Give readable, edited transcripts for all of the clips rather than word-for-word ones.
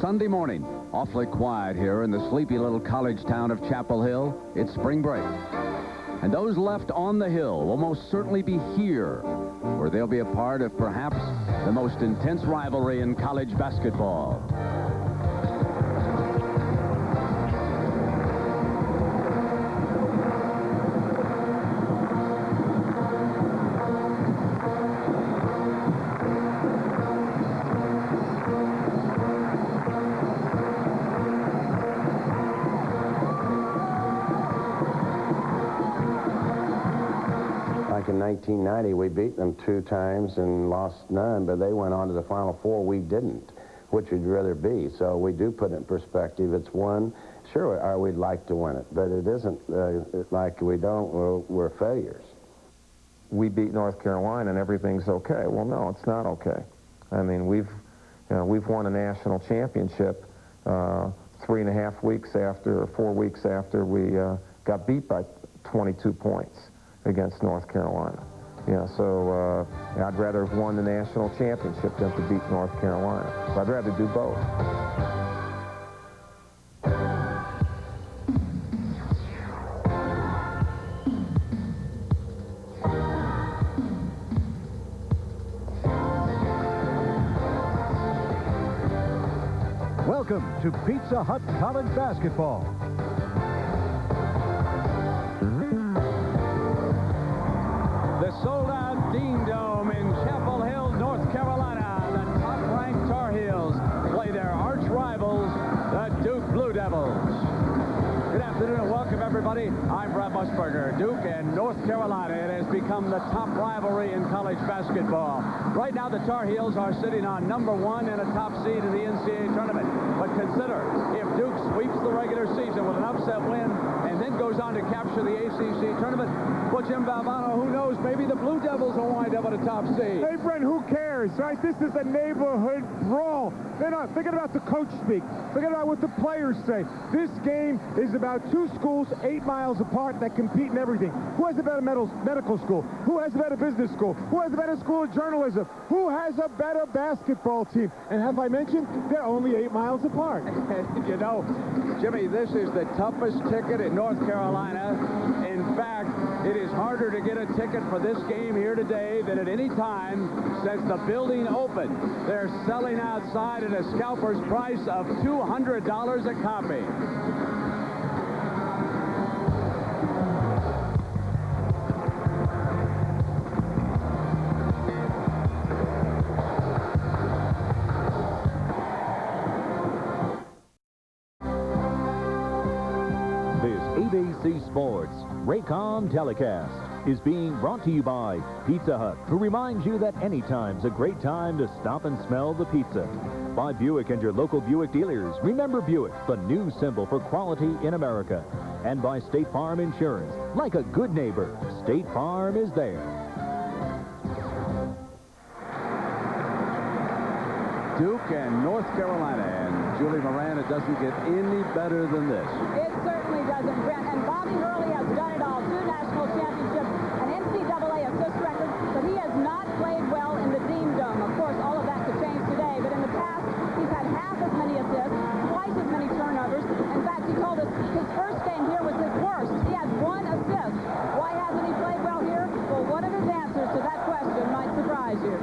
Sunday morning. Awfully quiet here in the sleepy little college town of Chapel Hill. It's spring break. And those left on the hill will most certainly be here, where they'll be a part of perhaps the most intense rivalry in college basketball. In 1990, we beat them 2 times and lost none, but they went on to the Final Four. We didn't. Which would you rather be? So we do put it in perspective. It's one. Sure, we'd like to win it, but it isn't like we don't. We're failures. We beat North Carolina and everything's okay. Well, no, it's not okay. I mean, we've won a national championship 3.5 weeks after, or 4 weeks after we got beat by 22 points against North Carolina. Yeah, so I'd rather have won the national championship than to beat North Carolina. So I'd rather do both. Welcome to Pizza Hut College Basketball. The sold-out Dean Dome in Chapel Hill, North Carolina. The top-ranked Tar Heels play their arch rivals, the Duke Blue Devils. Good afternoon and welcome, everybody. I'm Brad Musburger. Duke and North Carolina. It has become the top rivalry in college basketball. Right now, the Tar Heels are sitting on #1 and a top seed in the NCAA tournament. But consider, if Duke sweeps the regular season with an upset win and then goes on to capture the ACC tournament, well, Jim Valvano, who knows, maybe the Blue Devils will wind up at a top seed. Hey, Brent, who cares, right? This is a neighborhood brawl. They're not thinking about the coach speak. Forget about what the players say. This game is about 2 schools 8 miles apart that compete in everything. Who has a better medical school? Who has a better business school? Who has a better school of journalism? Who has a better basketball team? And have I mentioned, they're only 8 miles apart. You know, Jimmy, this is the toughest ticket in North Carolina. In fact, it is harder to get a ticket for this game here today than at any time since the building opened. They're selling outside at a scalper's price of $200 a copy. ABC Sports Raycom telecast is being brought to you by Pizza Hut, who reminds you that any time's a great time to stop and smell the pizza. By Buick and your local Buick dealers. Remember Buick, the new symbol for quality in America. And by State Farm Insurance. Like a good neighbor, State Farm is there. Duke and North Carolina, and Julie Moran, it doesn't get any better than this. It certainly doesn't, Brent. And Bobby Hurley has done it all. 2 national championships, an NCAA assist record, but he has not played well in the Dean Dome. Of course, all of that could change today, but in the past, he's had half as many assists, twice as many turnovers. In fact, he told us his first game here was his worst. He had 1 assist. Why hasn't he played well here? Well, one of his answers to that question might surprise you.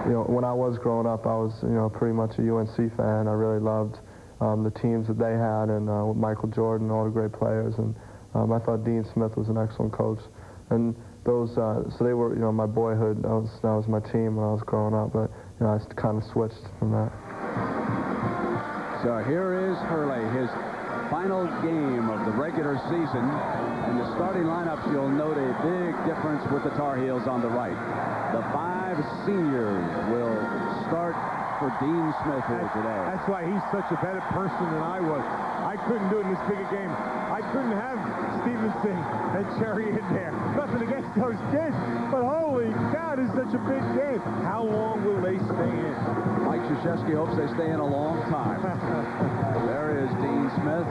You know, when I was growing up, I was, pretty much a UNC fan. I really loved the teams that they had, and Michael Jordan, all the great players. And I thought Dean Smith was an excellent coach. And those, so they were, my boyhood. That was my team when I was growing up. But I kind of switched from that. So here is Hurley, his final game of the regular season. And the starting lineups, you'll note a big difference with the Tar Heels on the right. The 5 seniors will start for Dean Smith here today. That's why he's such a better person than I was. I couldn't do it in this big a game. I couldn't have Stevenson and Cherry in there. Nothing against those kids, but holy cow, this is such a big game. How long will they stay in? Mike Krzyzewski hopes they stay in a long time. There is Dean Smith,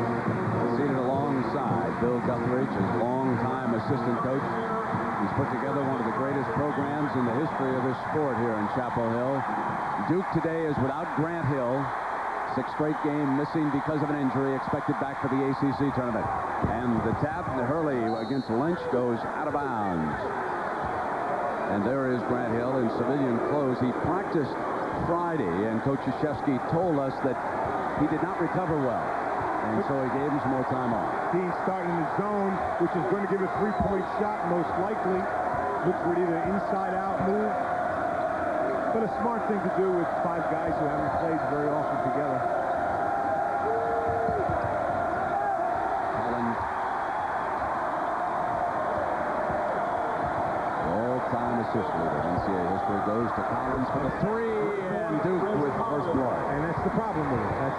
seated alongside Bill Guthridge, his longtime assistant coach. He's put together one of the greatest programs in the history of this sport here in Chapel Hill. Duke today is without Grant Hill. 6th straight game missing because of an injury, expected back for the ACC tournament. And the tap, Hurley against Lynch goes out of bounds. And there is Grant Hill in civilian clothes. He practiced Friday, and Coach Krzyzewski told us that he did not recover well. And so he gave him some more time off. He's starting the zone, which is going to give a three-point shot, most likely. Looks ready to inside-out move. But a smart thing to do with 5 guys who haven't played very often together. Collins. All-time assist leader in NCAA history goes to Collins for the 3, and Duke with first blood. And that's the problem with it. That's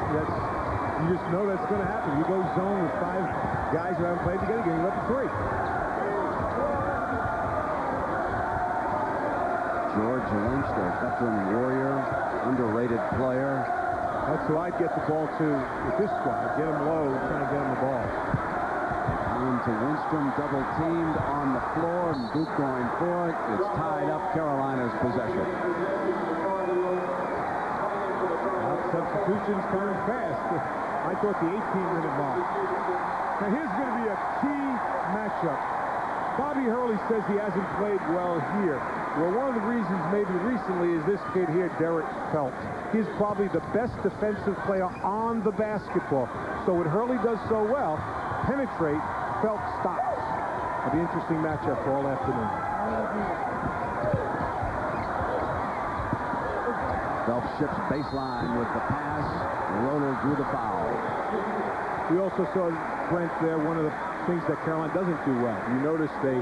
you just know that's going to happen. You go zone with 5 guys who haven't played together, you give up a 3. George Lynch, their veteran warrior, underrated player. That's who I'd get the ball to with this squad. Get him low, try and get him the ball. On to Winstrom, double teamed on the floor, and Duke going for it. It's tied up, Carolina's possession. Substitutions coming fast. I thought the 18-minute mark. Now here's going to be a key matchup. Bobby Hurley says he hasn't played well here. Well, one of the reasons maybe recently is this kid here, Derek Phelps. He's probably the best defensive player on the basketball. So when Hurley does so well, penetrate, Phelps stops. It'll be an interesting matchup for all afternoon. Phelps ships baseline with the pass. Roller drew the foul. We also saw Brent there, one of the things that Carolina doesn't do well. You notice they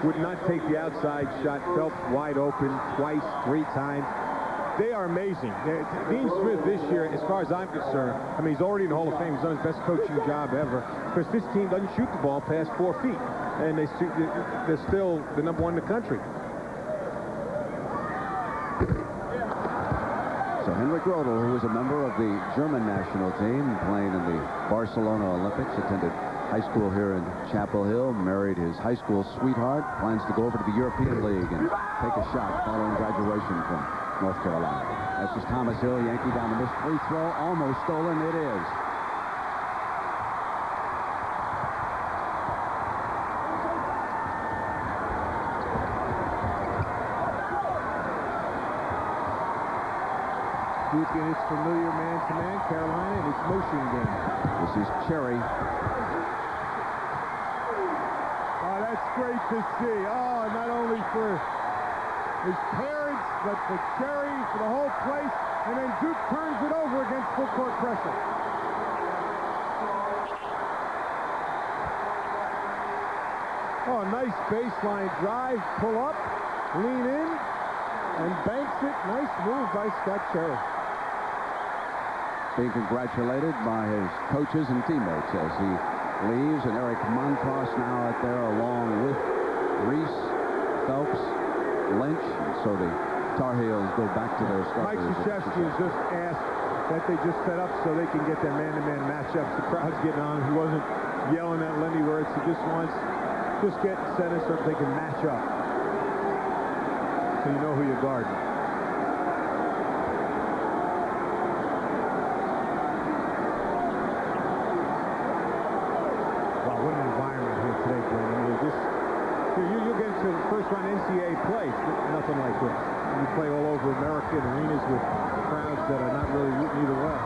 would not take the outside shot. Phelps wide open twice, 3 times. They are amazing. Dean Smith this year, as far as I'm concerned, I mean, he's already in the Hall of Fame. He's done his best coaching job ever. Because this team doesn't shoot the ball past 4 feet. And they're still the #1 in the country. So Henrik Rodel, who was a member of the German national team, playing in the Barcelona Olympics, attended high school here in Chapel Hill, married his high school sweetheart, plans to go over to the European League and take a shot following graduation from North Carolina. That's just Thomas Hill, Yankee down the missed free throw, almost stolen. It is. Duke in its familiar man-to-man, Carolina in its motion game. This is Cherry. Oh, that's great to see. Oh, not only for his parents, but for Cherry, for the whole place. And then Duke turns it over against full court pressure. Oh, nice baseline drive, pull up, lean in, and banks it. Nice move by Scott Cherry. Being congratulated by his coaches and teammates as he leaves, and Eric Montross now out there along with Reese, Phelps, Lynch. And so the Tar Heels go back to their starters. Mike Krzyzewski has just asked that they just set up so they can get their man-to-man matchups. The crowd's getting on. He wasn't yelling at Lenny Wirtz. He just wants just get center so they can match up. So you know who you're guarding. You'll get to the first-round NCAA play. Nothing like this. You play all over America in arenas with crowds that are not really rooting either way.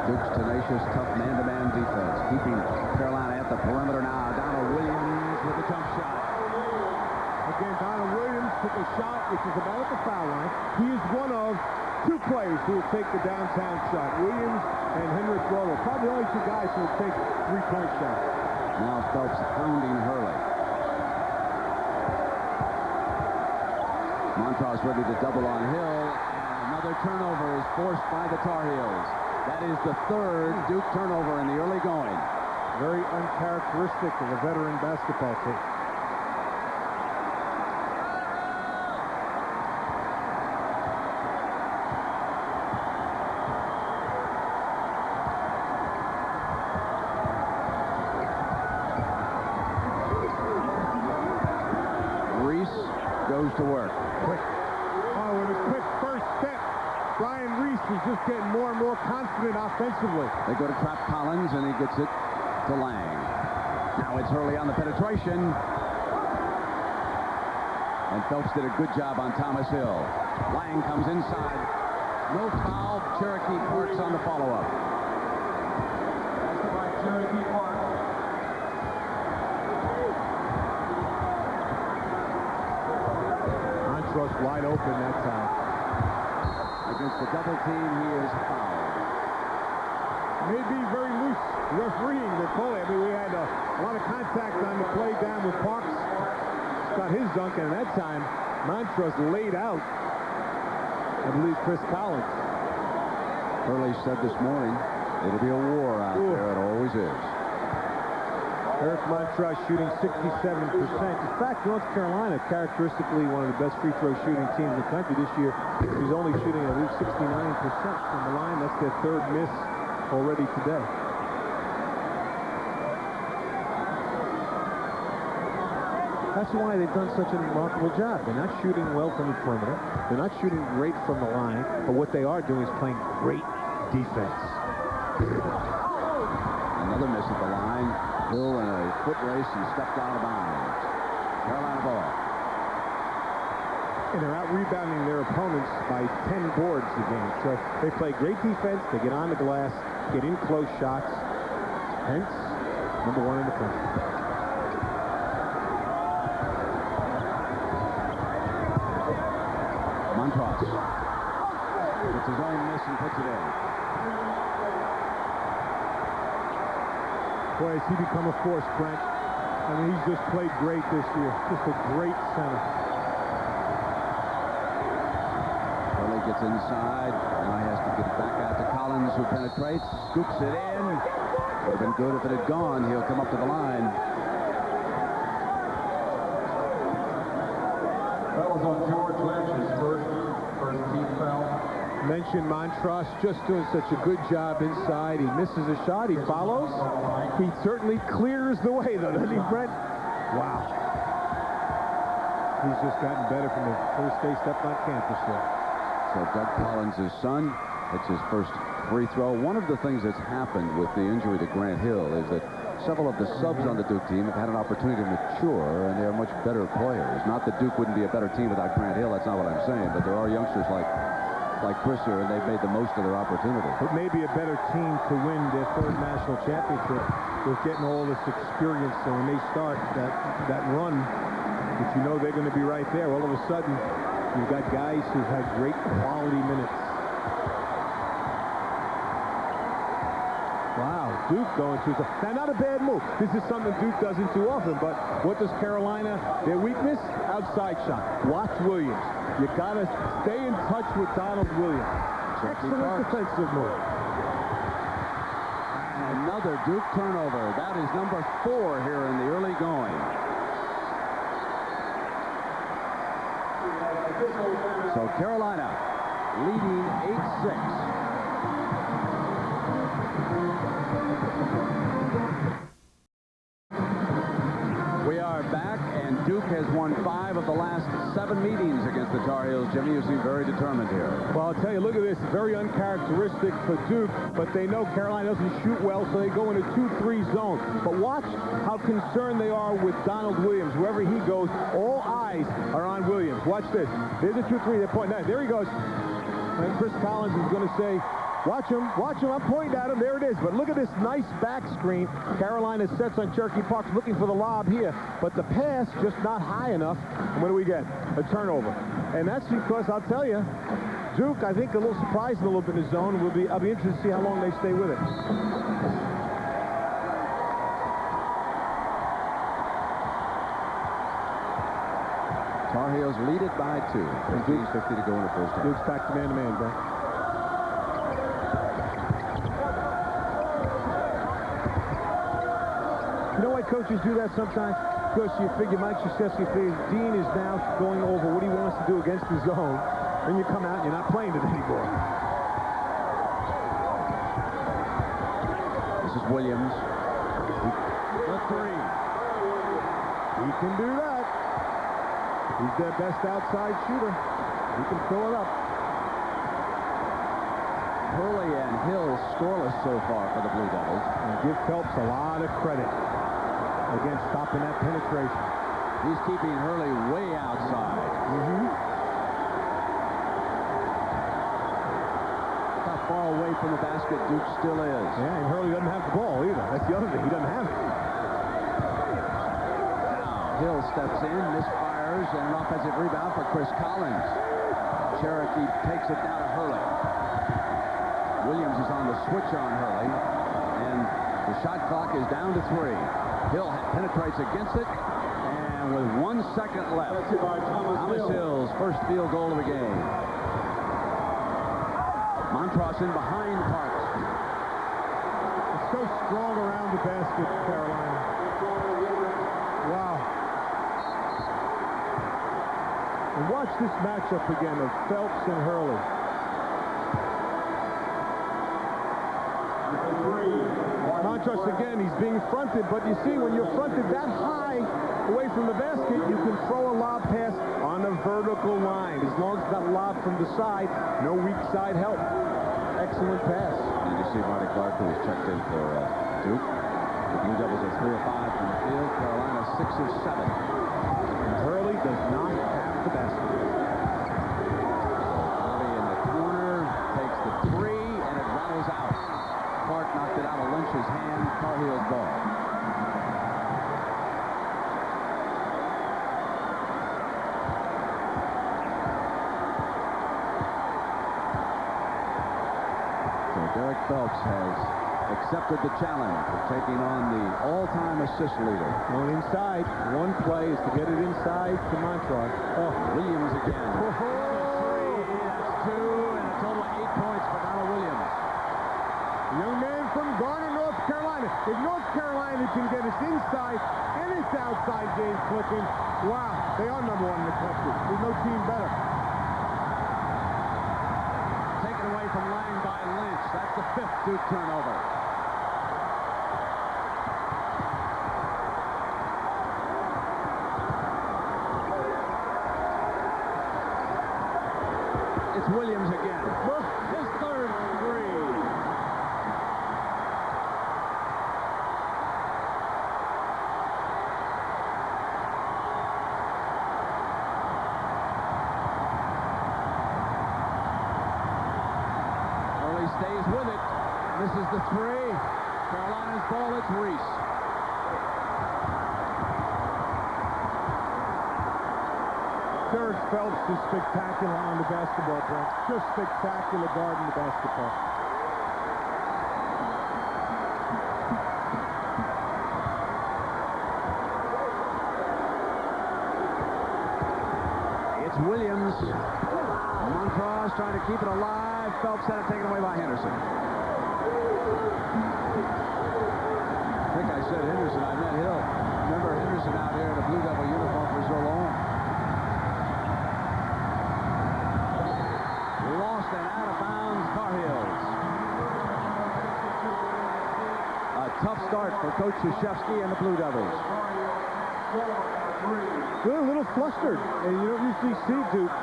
Duke's tenacious, tough man-to-man defense, keeping Carolina at the perimeter now. Donald Williams with the jump shot. Again, Donald Williams took a shot, which is about at the foul line. He is one of 2 players who will take the downtown shot. Williams and Henrik Rodel. Probably the only 2 guys who will take 3-point shots. Now Phelps hounding Hurley. Montross ready to double on Hill. And another turnover is forced by the Tar Heels. That is the 3rd Duke turnover in the early going. Very uncharacteristic of a veteran basketball team. Ryan Reese is just getting more and more confident offensively. They go to trap Collins, and he gets it to Lang. Now it's Hurley on the penetration. And Phelps did a good job on Thomas Hill. Lang comes inside. No foul. Cherokee Parks on the follow-up. That's by Cherokee Parks. Montross wide open that time. Against the double team, he is fouled. Maybe very loose refereeing the play. I mean, we had a lot of contact on the play down with Parks. Got his dunk, and at that time, Montross laid out, I believe, Chris Collins. Hurley said this morning, it'll be a war out there. It always is. Eric Montross shooting 67%. In fact, North Carolina, characteristically one of the best free throw shooting teams in the country this year, he's only shooting, I believe, 69% from the line. That's their third miss already today. That's why they've done such a remarkable job. They're not shooting well from the perimeter. They're not shooting great from the line. But what they are doing is playing great defense. Another miss at the line. Hill in a foot race and stepped out of bounds. Carolina ball. And they're out rebounding their opponents by 10 boards a game. So they play great defense. They get on the glass, get in close shots. Hence, #1 in the country. Montross. It's his own miss and puts it in. Boy, has he become a force, Brent. I mean, he's just played great this year. Just a great center. Hurley gets inside. Now he has to get it back out to Collins, who penetrates, scoops it in. Would have been good if it had gone. He'll come up to the line. That was on George Lynch, his first team foul. Mentioned Montross just doing such a good job inside. He misses a shot. He follows. He certainly clears the way, though, doesn't he, Brent? Wow. He's just gotten better from the first day stepped on campus there. So Doug Collins' son, it's his first free throw. One of the things that's happened with the injury to Grant Hill is that several of the subs on the Duke team have had an opportunity to mature, and they're much better players. Not that Duke wouldn't be a better team without Grant Hill. That's not what I'm saying. But there are youngsters like Chris here, and they've made the most of their opportunity. It may be a better team to win their third national championship with getting all this experience. So when they start that run, if you know they're going to be right there, all of a sudden you've got guys who've had great quality minutes. Wow, Duke going to the... Now, not a bad move. This is something Duke doesn't do often, but what does Carolina... Their weakness? Outside shot. Watch Williams. You got to stay in touch with Donald Williams. Excellent defensive move. Another Duke turnover. That is number 4 here in the early going. So Carolina leading 8-6. We are back, and Duke has won 5 of the last 7 meetings against the Tar Heels. Jimmy, you seem very determined here. Well, I'll tell you, look at this. Very uncharacteristic for Duke, but they know Carolina doesn't shoot well, so they go in a 2-3 zone. But watch how concerned they are with Donald Williams. Wherever he goes, all eyes are on Williams. Watch this. There's a 2-3. They're pointing. There he goes. And Chris Collins is going to say, watch him, I'm pointing at him, there it is. But look at this nice back screen. Carolina sets on Cherokee Parks looking for the lob here, but the pass just not high enough. And what do we get? A turnover. And that's because, I'll tell you, Duke, I think, a little surprised a little bit in the zone. I'll be interested to see how long they stay with it. Tar Heels lead it by 2. 15:50 to go in the first half. Duke's back to man-to-man, Brent. You know why coaches do that sometimes? Because you figure Mike Krzyzewski figures Dean is now going over what he wants to do against the zone. Then you come out and you're not playing it anymore. This is Williams. The 3. He can do that. He's their best outside shooter. He can fill it up. Hurley and Hill scoreless so far for the Blue Devils. And give Phelps a lot of credit against stopping that penetration. He's keeping Hurley way outside. How far away from the basket Duke still is. Yeah, and Hurley doesn't have the ball either. That's the other thing. He doesn't have it. Now, Hill steps in, misfires, and an offensive rebound for Chris Collins. Cherokee takes it down to Hurley. Williams is on the switch on Hurley, and the shot clock is down to 3. Hill penetrates against it, and with 1 second left, Thomas Hill's first field goal of the game. Montross in behind Parks. It's so strong around the basket, Carolina. Wow. And watch this matchup again of Phelps and Hurley. Montross again, he's being fronted, but you see when you're fronted that high away from the basket, you can throw a lob pass on a vertical line. As long as it's not lob from the side, no weak side help. Excellent pass. And you see Marty Clark, who was checked in for Duke. The Blue Devils are 3 of 5 from the field. Carolina 6 of 7. And Hurley does not have the basket. Hurley in the corner takes the 3, and it rattles out. Clark knocked it out of Lynch's hand. Tar Heels ball. So Derek Phelps has accepted the challenge of taking on the all-time assist leader. Going inside. One play is to get it inside to Montross. Oh, Williams again. That's 2, and a total of 8 points for Donald Williams. Young man from Garner, North Carolina. If North Carolina can get us inside and its outside game clicking, wow, they are number 1 in the country. There's no team better. Taken away from Lang by Lynch. That's the 5th Duke turnover. It's Williams again. His 3rd 3. Stays with it. This is the 3. Carolina's ball. It's Reese. Derek Phelps is spectacular on the basketball, Brent. Just spectacular guarding the basketball. It's Williams. Montross trying to keep it alive. Phelps had it taken away by Henderson. I think I said Henderson. I meant Hill. Remember Henderson out here in a Blue Devil uniform for so long. Lost and out of bounds, Tar Heels. A tough start for Coach Krzyzewski and the Blue Devils. They're a little flustered, and you don't usually see Duke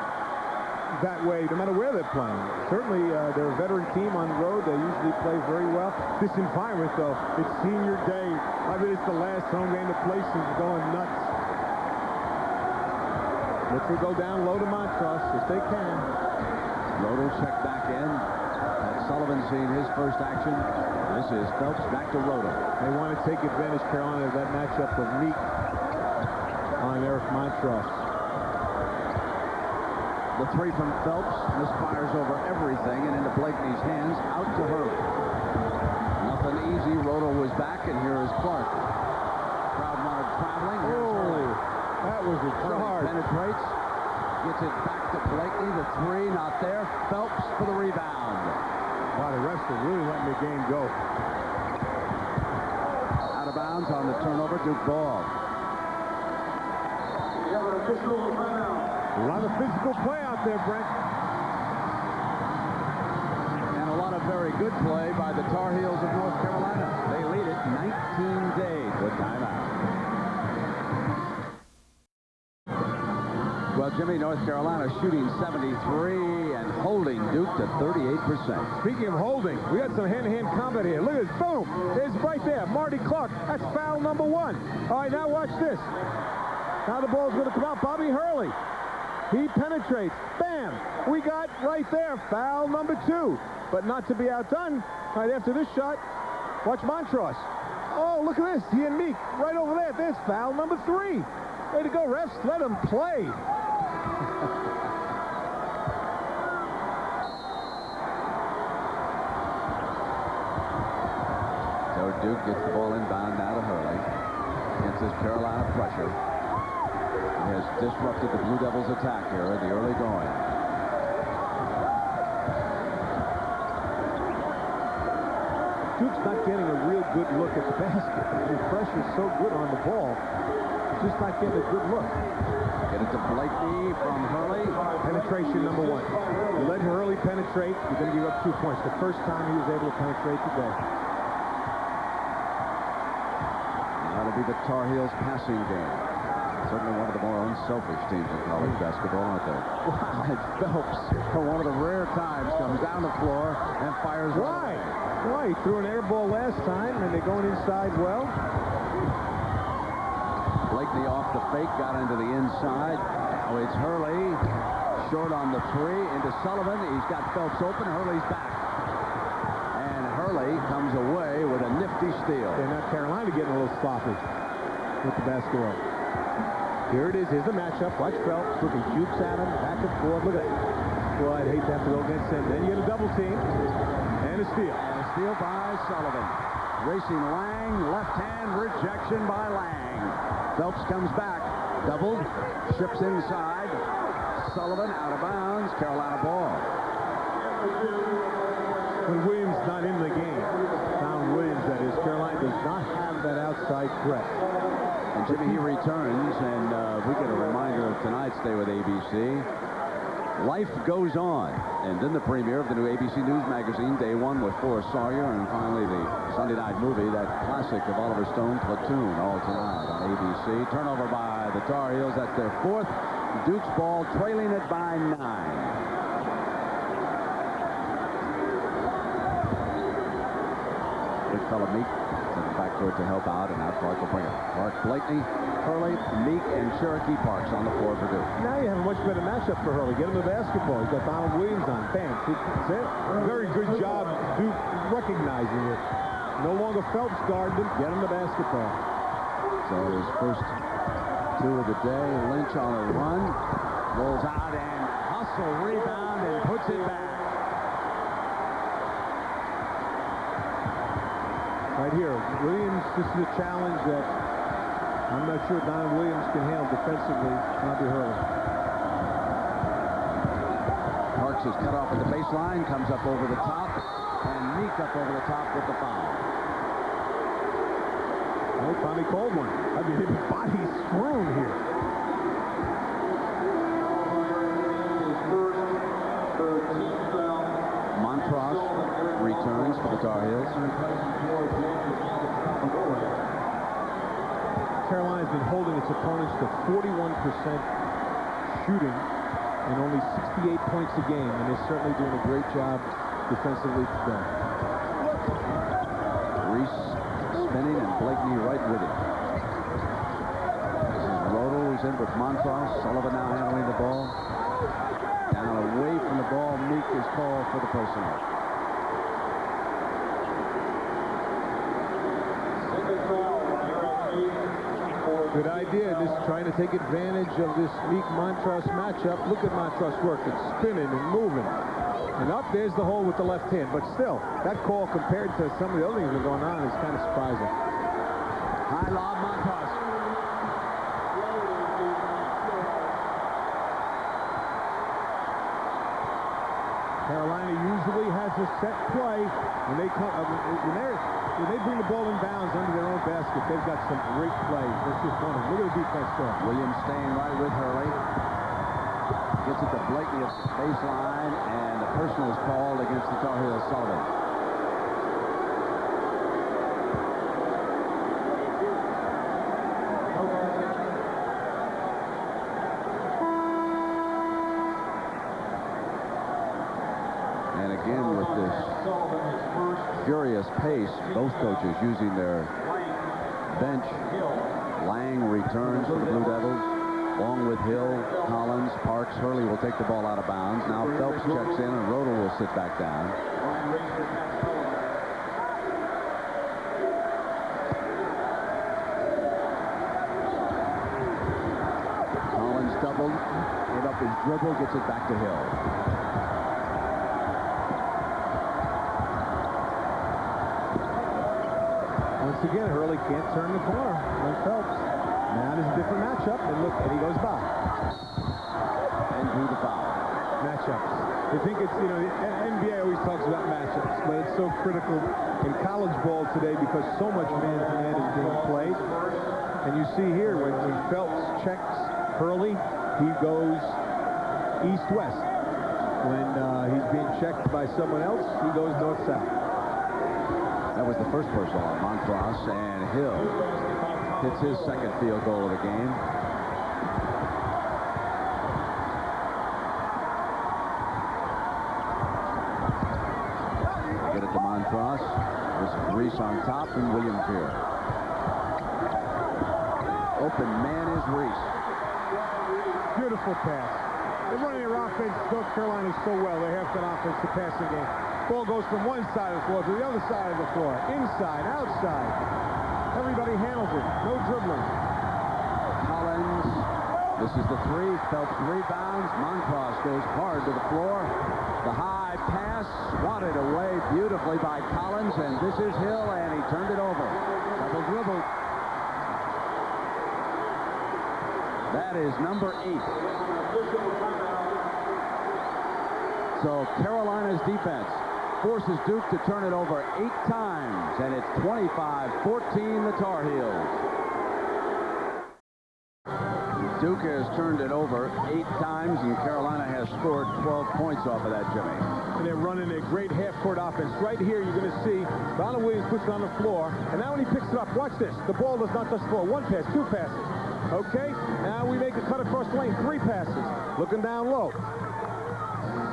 that way, no matter where they're playing. Certainly, they're a veteran team on the road. They usually play very well. This environment, though, it's senior day. I mean, it's the last home game. The place is going nuts. Let's go down low to Montross if they can. Roto check back in. Sullivan seeing his first action. This is Phelps back to Roto. They want to take advantage, Carolina, of that matchup of Meek on Eric Montross. The 3 from Phelps misfires over everything and into Blakeney's hands, out to Hurley. Nothing easy. Roto was back, and here is Clark. Crowd wanted traveling. Oh, that was a charge. Penetrates, gets it back to Blakeney. The 3 not there. Phelps for the rebound. Wow, the refs are really letting the game go. Out of bounds on the turnover. Duke ball. A lot of physical play out there, Brent. And a lot of very good play by the Tar Heels of North Carolina. They lead it 19 days with timeout. Well, Jimmy, North Carolina shooting 73 and holding Duke to 38%. Speaking of holding, we got some hand-to-hand combat here. Look at this. Boom. It's right there. Marty Clark. That's foul number 1. All right, now watch this. Now the ball's going to come out. Bobby Hurley. He penetrates. Bam. We got right there foul number 2. But not to be outdone, right after this shot, watch Montross. Oh, look at this. He and Meek right over there. There's foul number 3. Way to go, refs. Let him play. So Duke gets the ball inbound now to Hurley. Against this Carolina pressure. He has disrupted the Blue Devils' attack here at the early going. Duke's not getting a real good look at the basket. The pressure's so good on the ball. Just not getting a good look. Get it to Blakeney from Hurley. Penetration number 1. You let Hurley penetrate, you're going to give up 2 points. The first time he was able to penetrate today. That'll be the Tar Heels passing game. Certainly one of the more unselfish teams in college basketball, aren't they? Wow, and Phelps, for one of the rare times, comes down the floor and fires. Why? Why? He threw an air ball last time, and they're going inside well. Blakeney off the fake, got into the inside. Now it's Hurley, short on the 3, into Sullivan. He's got Phelps open. Hurley's back. And Hurley comes away with a nifty steal. And now Carolina getting a little sloppy with the basketball. Here it is. Here's the matchup. Watch Phelps looking jukes at him, back and forth. Look at that. Boy, I'd hate to have to go against him. Then you get a double team and a steal. And a steal by Sullivan. Racing Lang, left hand rejection by Lang. Phelps comes back, doubled, ships inside. Sullivan out of bounds. Carolina ball. When Williams not in the game, found Williams, that is, Carolina does not have that outside threat. And Jimmy, he returns, and we get a reminder of tonight's Stay with ABC. Life Goes On. And then the premiere of the new ABC News magazine, Day 1 with Forrest Sawyer, and finally the Sunday night movie, that classic of Oliver Stone, Platoon, all tonight on ABC. Turnover by the Tar Heels. That's their 4th. Duke's ball, trailing it by 9. Big fella Meek in the backcourt to help out, and now Clark will bring it. Clark, Blakeney, Hurley, Meek, and Cherokee Parks on the floor for Duke. Now you have a much better matchup for Hurley. Get him the basketball. He's got Donald Williams on. Bam. That's it. Very good job, Duke, recognizing it. No longer Phelps guarding him. Get him the basketball. So his first 2 of the day. Lynch on a run. Rolls out and hustle, rebound, and puts it back. Right here, Williams, this is a challenge that I'm not sure Donald Williams can handle defensively. Bobby Hurley. Parks is cut off at the baseline, comes up over the top, and Meek up over the top with the foul. Oh, Tommy called one. I mean, his body's thrown here. Montross returns for the Tar Heels. Carolina's been holding its opponents to 41% shooting and only 68 points a game, and they're certainly doing a great job defensively today. Reese spinning and Blakeney right with it. This is Roto, who's in with Montross. Sullivan now handling the ball. Down away from the ball, Meek is called for the personal. Good idea. This trying to take advantage of this Meek Montross matchup. Look at Montross working, spinning and moving. And up there's the hole with the left hand. But still, that call compared to some of the other things that are going on is kind of surprising. High lob, Montross. Carolina usually has a set play when they come when they bring the ball in bounds under their own basket. They've got some great plays. That's just one of them. Look at the defense there. Williams staying right with Hurley. Gets it to Blakeney at the baseline, and the personal is called against the Tar Heels. Sullivan. furious pace. Both coaches using their bench. Lang returns for the Blue Devils, along with Hill, Collins, Parks. Hurley will take the ball out of bounds. Now Phelps checks in, and Rodel will sit back down. Collins doubled, gave up his dribble, gets it back to Hill. Once again, Hurley can't turn the corner on Phelps. Now there's a different matchup, and look, and he goes by. And drew the foul. Matchups. I think it's, you know, the NBA always talks about matchups, but it's so critical in college ball today because so much man-to-man is being played. And you see here, when Phelps checks Hurley, he goes east-west. When he's being checked by someone else, he goes north-south. That was the first personal on Montross, and Hill hits his second field goal of the game. Get it to Montross. There's Reese on top, and Williams here. Open man is Reese. Beautiful pass. They're running their offense, North Carolina, so well. They have that offense, the passing game. Ball goes from one side of the floor to the other side of the floor. Inside, outside. Everybody handles it. No dribbling. Collins. This is the three. Phelps rebounds. Montross goes hard to the floor. The high pass swatted away beautifully by Collins, and this is Hill, and he turned it over. Double dribble. That is number 8. So Carolina's defense forces Duke to turn it over 8 times, and it's 25-14 the Tar Heels. Duke has turned it over 8 times, and Carolina has scored 12 points off of that, Jimmy. And they're running a great half-court offense. Right here, you're going to see Donald Williams puts it on the floor, and now when he picks it up, watch this. The ball does not touch the floor. 1 pass, 2 passes. Okay, now we make a cut across the lane. 3 passes. Looking down low.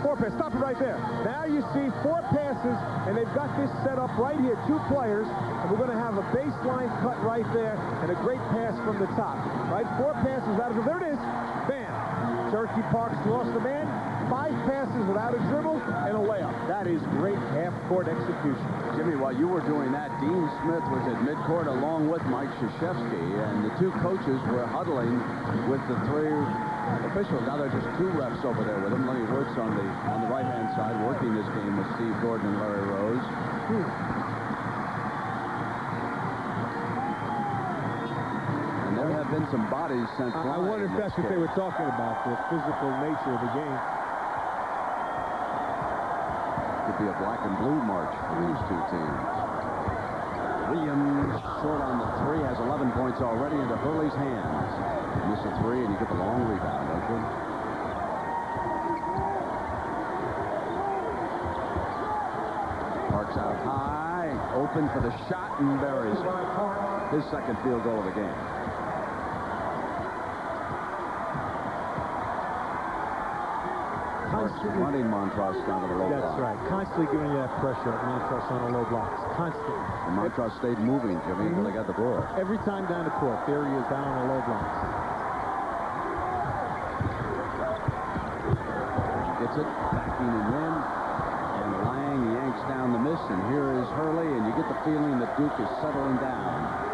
4 passes. Stop it right there. Now you see 4 passes, and they've got this set up right here. 2 players, and we're going to have a baseline cut right there, and a great pass from the top. Right? 4 passes out of it. There it is. Bam. Cherokee Parks lost the man. 5 passes without a dribble and a layup. That is great half-court execution. Jimmy, while you were doing that, Dean Smith was at midcourt along with Mike Krzyzewski, and the 2 coaches were huddling with the 3 officials. Now there are just 2 refs over there with him. Lenny Wirtz on the right-hand side working this game with Steve Gordon and Larry Rose. And there have been some bodies sent flying. I wonder if that's what they were talking about, the physical nature of the game. Could be a black and blue march for these 2 teams. Williams short on the 3, has 11 points already into Hurley's hands. Miss a 3, and you get the long rebound, don't you? Parks out high, open for the shot, and buries his second field goal of the game. Constantly running Montross down to the low block. That's right. Constantly giving you that pressure at Montross on the low blocks. Constantly. And Montross stayed moving, Jimmy, until they got the ball. Every time down the court, there he is down on the low blocks. Gets it, backing him in, and Lang yanks down the miss, and here is Hurley, and you get the feeling that Duke is settling down.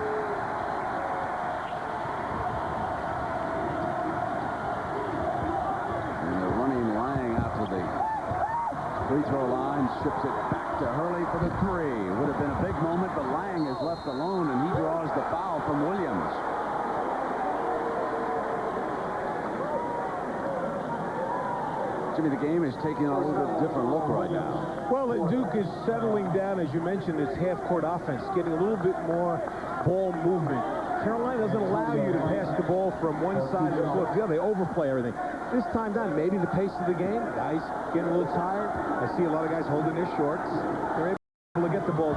Free throw line, ships it back to Hurley for the 3. Would have been a big moment, but Lang is left alone, and he draws the foul from Williams. Jimmy, the game is taking on a little bit different look right now. Well, Duke is settling down, as you mentioned, this half-court offense, getting a little bit more ball movement. Carolina doesn't allow you to pass the ball from one side of the floor to the other. They overplay everything. This time down, maybe the pace of the game, guys getting a little tired. I see a lot of guys holding their shorts. They're able to get the ball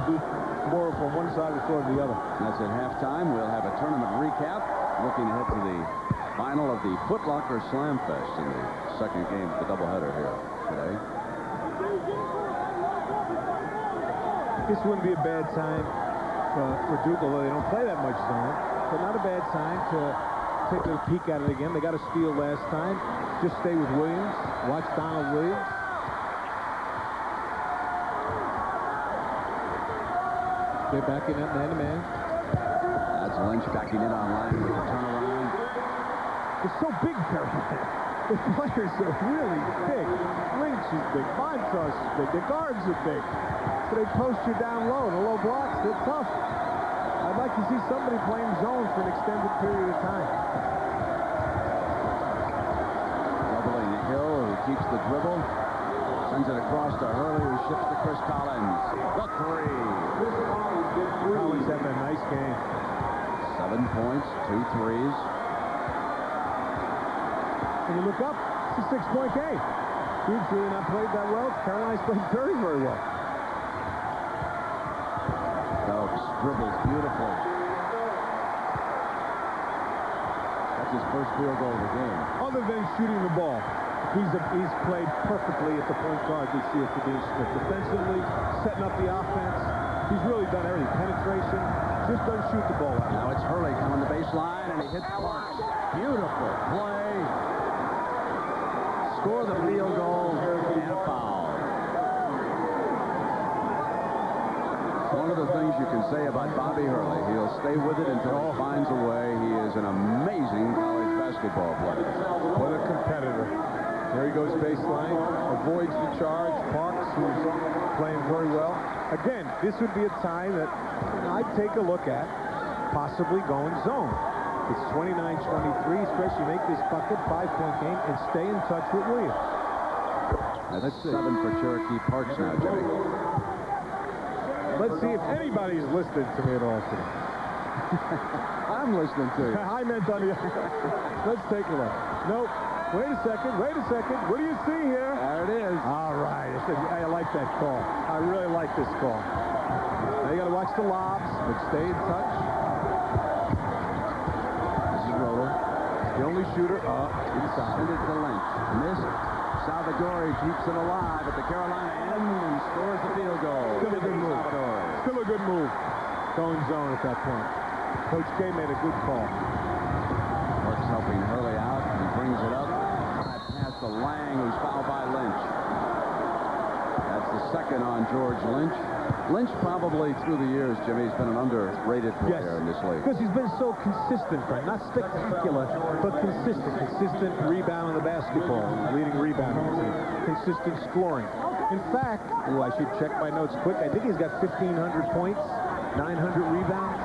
more from one side of the floor to the other. That's at halftime. We'll have a tournament recap, looking ahead to the final of the Foot Locker Slam Fest in the second game of the doubleheader here today. This wouldn't be a bad time for Duke, although they don't play that much zone. But not a bad time to take a peek at it again. They got a steal last time. Just stay with Williams. Watch Donald Williams. They're back in that man-to-man. That's Lynch backing in on line with the turnaround. It's so big, Carolina. The players are really big. Lynch is big. Montross is big. The guards are big. So they post you down low. The low blocks, they're tough. I'd like to see somebody playing zone for an extended period of time. Doubling Hill, who keeps the dribble. Sends it across to Hurley, who ships to Chris Collins. The three. Collins having a nice game. 7 points, 2 threes. When you look up, it's a 6-point game. Duke's really not played that well. Carolina's played very, very well. Phelps dribbles beautifully. That's his first field goal of the game. Other than shooting the ball, he's played perfectly at the point guard this year for Dean Smith. Defensively, setting up the offense. He's really done everything. Penetration, just doesn't shoot the ball out. Now it's Hurley coming the baseline, and he hits Parks. Beautiful play. Score the field goal and a foul. One of the things you can say about Bobby Hurley, he'll stay with it until he finds a way. He is an amazing college basketball player. What a competitor. There he goes baseline, avoids the charge. Parks, who's playing very well. Again, this would be a time that I'd take a look at possibly going zone. It's 29-23, especially make this bucket, 5-point game, and stay in touch with Williams. That's 7 for Cherokee Parks now, Jimmy. Let's see if anybody's listening to me at all today. I'm listening to you. I meant on the Let's take a look. Nope. Wait a second. What do you see here? There it is. All right. I like that call. I really like this call. Now you got to watch the lobs, but stay in touch. The only shooter inside. Send it to Lynch. Missed. Salvadori keeps it alive at the Carolina end and scores the field goal. Still a good move. Still a good move. Going zone at that point. Coach K made a good call. Parks helping Hurley out and brings it up. High pass to Lang, who's fouled by Lynch. That's the second on George Lynch. Lynch probably through the years, Jimmy, has been an underrated player in this league. Because he's been so consistent, Frank. Not spectacular, but consistent. Consistent rebound on the basketball. Leading rebounding team. Consistent scoring. In fact, I should check my notes quick. I think he's got 1,500 points, 900 rebounds.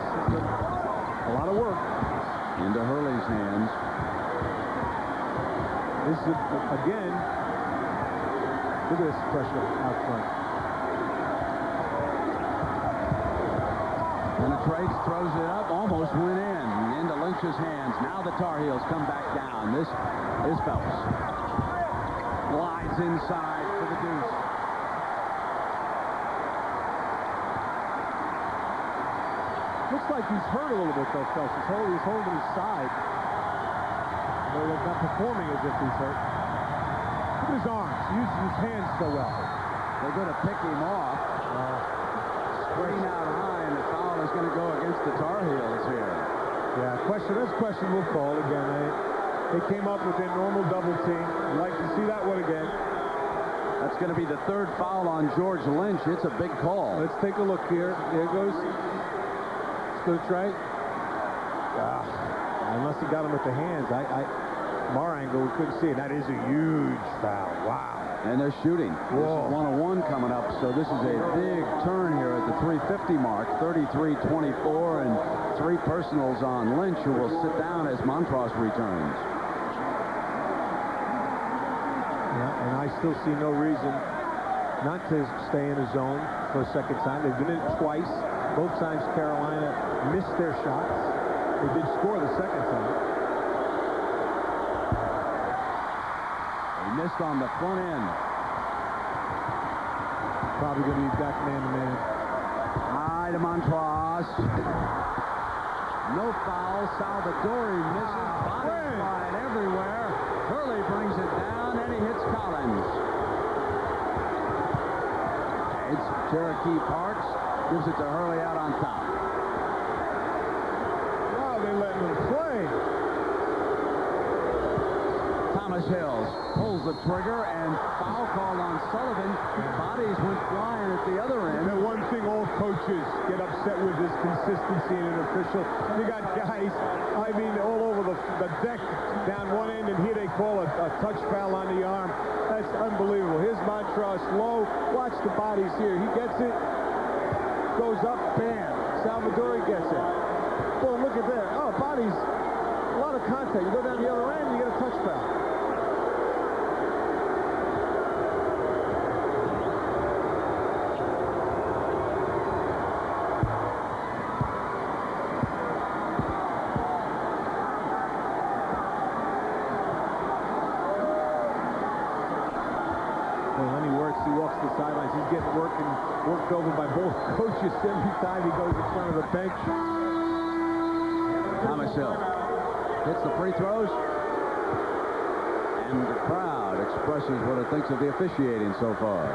A lot of work. Into Hurley's hands. This is, again, look at this pressure out front. Penetrates, throws it up, almost went in. Into Lynch's hands. Now the Tar Heels come back down. This is Phelps. Glides inside for the deuce. Looks like he's hurt a little bit, though, Phelps. He's holding his side. They're not performing as if he's hurt. Look at his arms. He uses his hands so well. They're going to pick him off. Screen out high, and the foul is going to go against the Tar Heels here. Yeah, that's questionable call again. They came up with their normal double team. I'd like to see that one again. That's going to be the third foul on George Lynch. It's a big call. Let's take a look here. There it goes. Still try. Unless he got him with the hands. From our angle, we couldn't see it. That is a huge foul. Wow. And they're shooting. Whoa. This is 1-on-1 coming up, so this is a big turn here at the 350 mark. 33-24 and 3 personals on Lynch, who will sit down as Montross returns. Yeah, and I still see no reason not to stay in the zone for a second time. They've been in it twice. Both times Carolina missed their shots. They did score the second time. They missed on the front end. Probably going to be back man-to-man. High to Montross. No foul. Salvadori misses. Bodies flying everywhere. Hurley brings it down, and he hits Collins. sides. Cherokee Parks gives it to Hurley out on top. Wow, they let him play. Thomas Hills pulls the trigger, and foul called on Sullivan. Bodies went flying at the other end. And one thing all coaches get upset with is consistency in an official. You got guys, I mean, all over the deck down one end, and here they call a touch foul on the arm. That's unbelievable. Here's Montross low. Watch the bodies here. He gets it, goes up, bam. Salvadori gets it. Boom, look at that. Oh, bodies, a lot of contact. You go down the other end, you get a touch foul. He walks the sidelines. He's getting worked over by both coaches every time he goes in front of the bench. Thomas Hill hits the free throws, and the crowd expresses what it thinks of the officiating so far.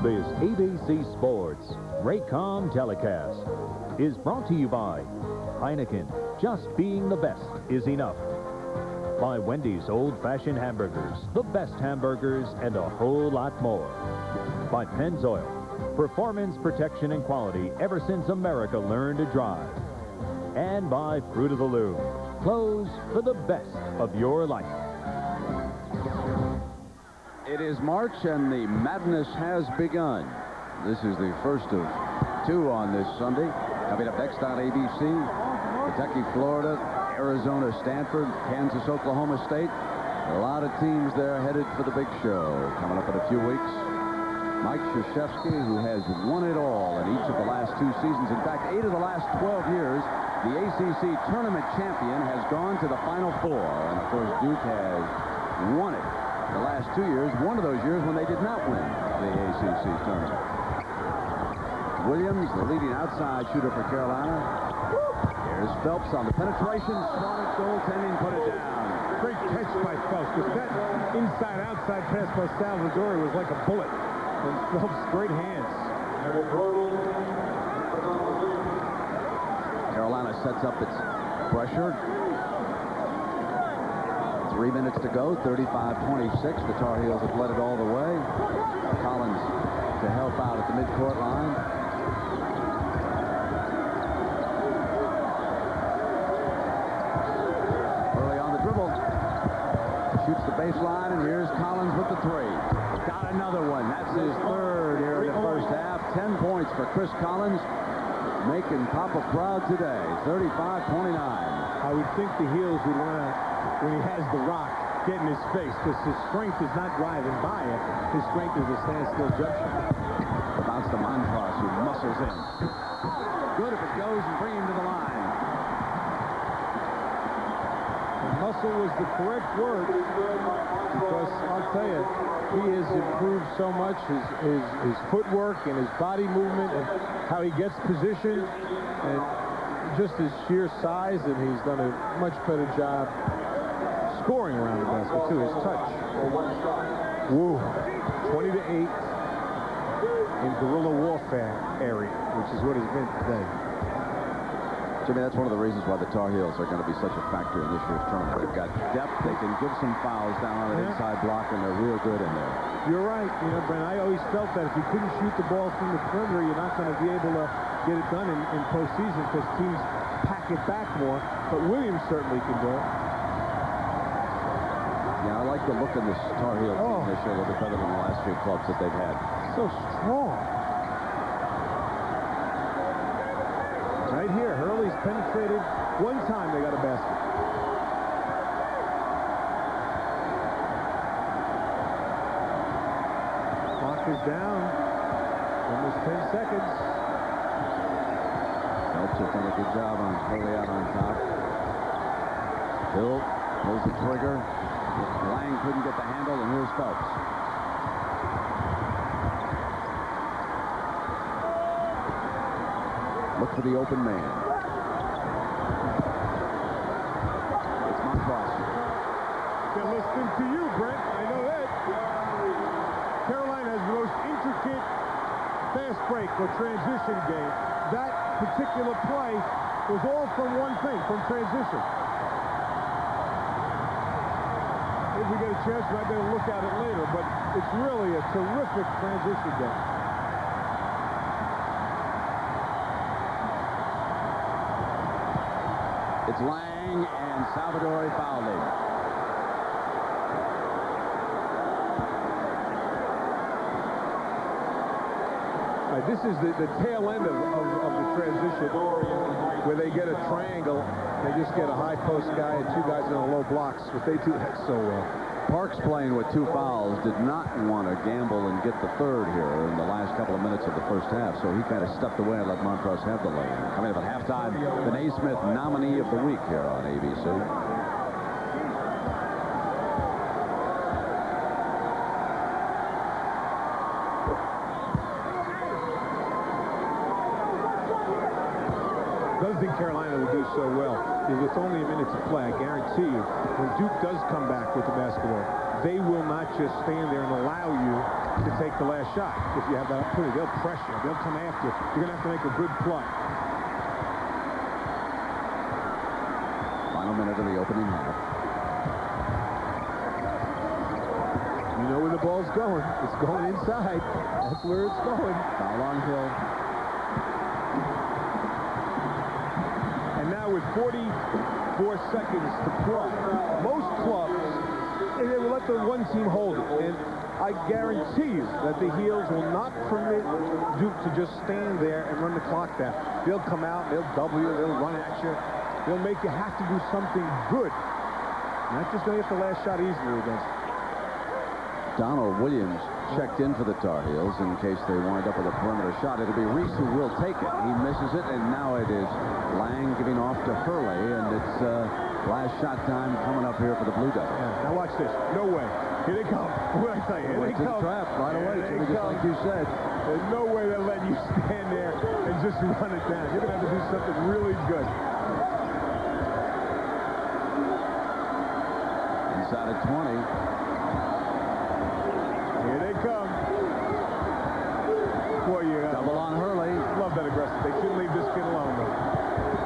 This ABC Sports Raycom telecast is brought to you by Heineken. Just being the best is enough. By Wendy's old-fashioned hamburgers, the best hamburgers and a whole lot more. By Pennzoil, performance, protection, and quality ever since America learned to drive. And by Fruit of the Loom, clothes for the best of your life. It is March, and the madness has begun. This is the first of two on this Sunday. Coming up next on ABC, Kentucky, Florida, Arizona, Stanford, Kansas, Oklahoma State. A lot of teams there headed for the big show. Coming up in a few weeks, Mike Krzyzewski, who has won it all in each of the last two seasons. In fact, 8 of the last 12 years, the ACC tournament champion has gone to the Final Four. And, of course, Duke has won it the last 2 years. One of those years when they did not win the ACC tournament. Williams, the leading outside shooter for Carolina. Here's Phelps on the penetration. Swatted goaltending, put it down. Great catch by Phelps, because that inside-outside pass by Salvadori was like a bullet. And Phelps, great hands. Carolina sets up its pressure. 3 minutes to go, 35-26. The Tar Heels have led it all the way. Collins to help out at the midcourt line. Shoots the baseline, and here's Collins with the three. Got another one. That's his third here in the first half. 10 points for Chris Collins, making Papa proud today. 35-29. I would think the Heels would want to, when he has the rock, get in his face, because his strength is not driving by it. His strength is a standstill jump shot. Bounce to Montross, who muscles in. Good if it goes, and bring him to the line. Muscle was the correct word, because I'll tell you, he has improved so much, his footwork and his body movement and how he gets positioned, and just his sheer size, and he's done a much better job scoring around the basket too. His touch. Woo. 20-8 in guerrilla warfare area, which is what it's been today. Jimmy, that's one of the reasons why the Tar Heels are going to be such a factor in this year's tournament. They've got depth. They can give some fouls down on the inside block, and they're real good in there. You're right. You know, Brent, I always felt that if you couldn't shoot the ball from the perimeter, you're not going to be able to get it done in postseason, because teams pack it back more. But Williams certainly can do it. Yeah, I like the look in this Tar Heel team this year a little bit better than the last few clubs that they've had. So strong. Right here, Hurley's penetrated. One time they got a basket. Clock is down. Almost 10 seconds. Phelps has done a good job on Hurley out on top. Hill pulls the trigger. Lang couldn't get the handle, and here's Phelps. Look for the open man. It's Montross. they're listening to you, Brent. I know that. Carolina has the most intricate fast break or transition game. That particular play was all from one thing, from transition. If we get a chance, we might be able to look at it later, but it's really a terrific transition game. It's Lang and Salvatore Fowley. Right, this is the tail end of the transition where they get a triangle. They just get a high post guy and two guys in the low blocks, but they do that so well. Parks, playing with 2 fouls, did not want to gamble and get the third here in the last couple of minutes of the first half, so he kind of stepped away and let Montross have the lead. Coming up at halftime, the Naismith nominee of the week here on ABC. Doesn't think Carolina will do so well. With only a minute to play, I guarantee you, when Duke does come back with the basketball, they will not just stand there and allow you to take the last shot. If you have that opportunity, they'll pressure. They'll come after you. You're going to have to make a good play. Final minute of the opening half. You know where the ball's going. It's going inside. That's where it's going. Foul on Hill. And now with 44 seconds to play, most clubs, they will let the one team hold it. And I guarantee you that the Heels will not permit Duke to just stand there and run the clock down. They'll come out, they'll double you, they'll run at you. They'll make you have to do something good. Not just going to get the last shot easily against them. Donald Williams checked in for the Tar Heels in case they wind up with a perimeter shot. It'll be Reese who will take it. He misses it, and now it is Lang giving off to Hurley, and it's last shot time coming up here for the Blue Devils. Yeah, now watch this. No way. Here they come. What did I tell you? Here they come. The trap right away, Jimmy, just like you said. There's no way they'll let you stand there and just run it down. You're going to have to do something really good. Inside at 20. Here they come. Boy, you Double on Hurley. Love that aggressive. They shouldn't leave this kid alone, though.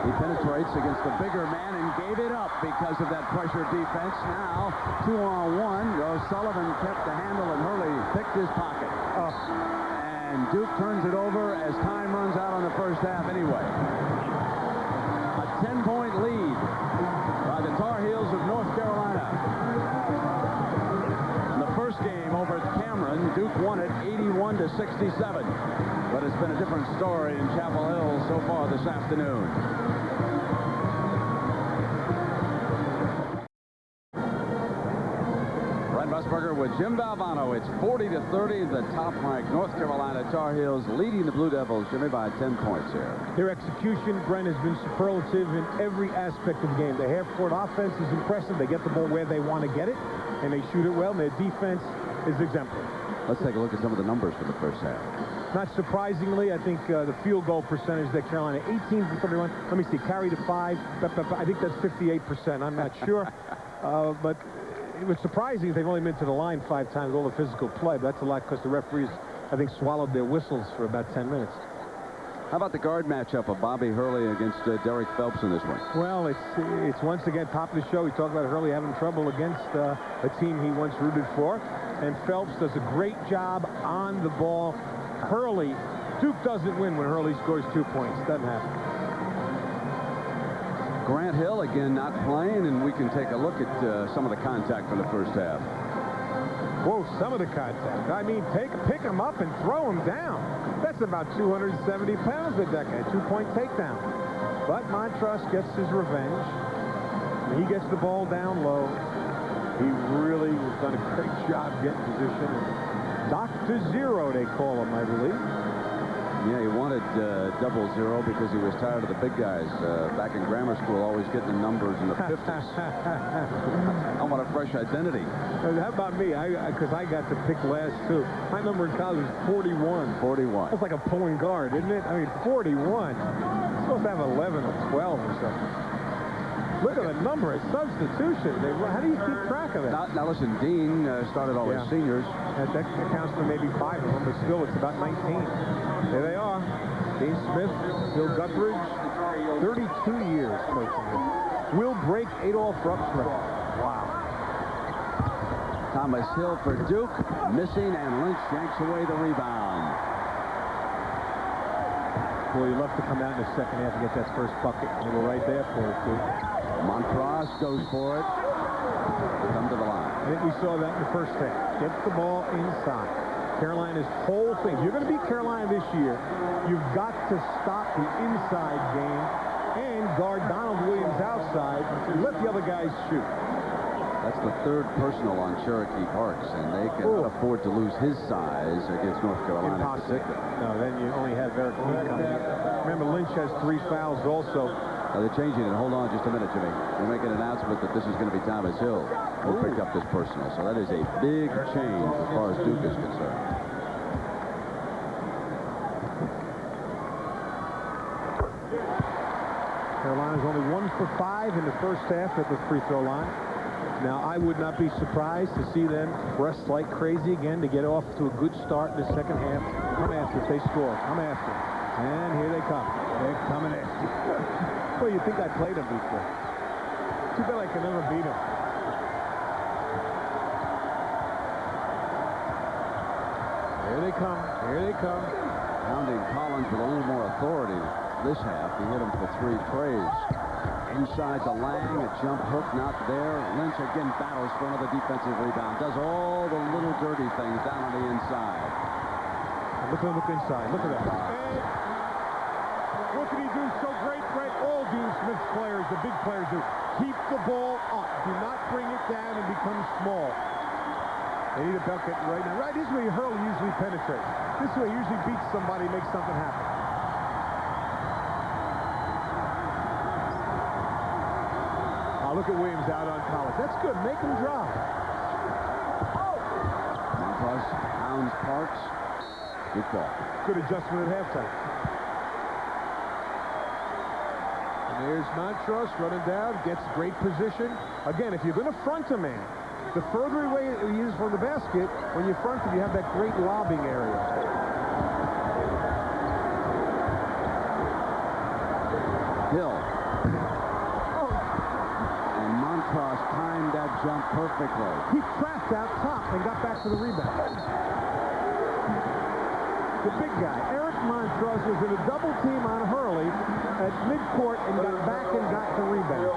He penetrates against the bigger man and gave it up because of that pressure defense. Now, 2-on-1. O'Sullivan kept the handle, and Hurley picked his pocket. And Duke turns it over as time runs out on the first half anyway. A 10-point lead by the Tar Heels of North Carolina. In the first game over at Cameron, Duke won it 81-67. But it's been a different story in Chapel Hill so far this afternoon. Brent Musburger with Jim Valvano. It's 40-30. The top-ranked North Carolina Tar Heels leading the Blue Devils, Jimmy, by 10 points here. Their execution, Brent, has been superlative in every aspect of the game. The half-court offense is impressive. They get the ball where they want to get it, and they shoot it well. And their defense is exemplary. Let's take a look at some of the numbers for the first half. Not surprisingly, I think the field goal percentage that Carolina, 18 for 31. Let me see, carry to 5. I think that's 58%. I'm not sure. But it was surprising they've only been to the line 5 times, all the physical play. But that's a lot because the referees, I think, swallowed their whistles for about 10 minutes. How about the guard matchup of Bobby Hurley against Derek Phelps in this one? Well, it's once again top of the show. We talked about Hurley having trouble against a team he once rooted for. And Phelps does a great job on the ball. Hurley, Duke doesn't win when Hurley scores 2 points. Doesn't happen. Grant Hill, again, not playing, and we can take a look at some of the contact from the first half. Whoa, some of the contact. I mean, pick him up and throw him down. That's about 270 pounds a decade. 2-point takedown. But Montross gets his revenge. He gets the ball down low. He really has done a great job getting position. Dr. Zero, they call him, I believe. Yeah, he wanted 00 because he was tired of the big guys back in grammar school, always getting the numbers in the 50s. I want a fresh identity. How about me? Because I got to pick last, too. My number in college was 41. 41. That's like a pulling guard, isn't it? I mean, 41. You're supposed to have 11 or 12 or something. Look at the number of substitutions. How do you keep track of that? Now listen, Dean started all his seniors. That accounts for maybe 5 of them, but still it's about 19. There they are. Dean Smith, Bill Guthridge, 32 years coaching him. Will break Adolph Rupp's record. Wow. Thomas Hill for Duke, missing, and Lynch yanks away the rebound. Boy, you love to come out in the second half and get that first bucket. They were right there for it, too. Montross goes for it. Come to the line. I think we saw that in the first half. Get the ball inside. Carolina's whole thing. If you're going to beat Carolina this year, you've got to stop the inside game and guard Donald Williams outside and let the other guys shoot. That's the third personal on Cherokee Parks, and they cannot afford to lose his size against North Carolina. Impossible. No, then you only have Eric Lee coming in. Remember, Lynch has 3 fouls also. They're changing it. Hold on just a minute, Jimmy. They make an announcement that this is going to be Thomas Hill who picked up this personal. So that is a big change as far as Duke is concerned. Carolina's only 1 for 5 in the first half at the free throw line. Now, I would not be surprised to see them press like crazy again to get off to a good start in the second half. Come after if they score. Come after. And here they come. They're coming after. Well, you think I played them before. Too bad I can never beat them. Here they come. Here they come. Pounding Collins with a little more authority this half. He hit him for 3 trays. Inside to Lang, a jump hook not there. Lynch again battles for another defensive rebound. Does all the little dirty things down on the inside. And look inside. Look at that. And what can he do so great, Brett? All Dean Smith's players, the big players do. Keep the ball up. Do not bring it down and become small. They need a bucket right now. Right, this is where Hurley usually penetrates. This is where he usually beats somebody, makes something happen. Look at Williams out on Collins. That's good. Make him drive. Montross pounds Parks. Good ball. Good adjustment at halftime. And there's Montross running down, gets great position. Again, if you're going to front a man, the further away he is from the basket, when you front him, you have that great lobbing area. Hill. Montross timed that jump perfectly. He trapped out top and got back to the rebound. The big guy, Eric Montross, was in a double team on Hurley at midcourt and got back and got the rebound.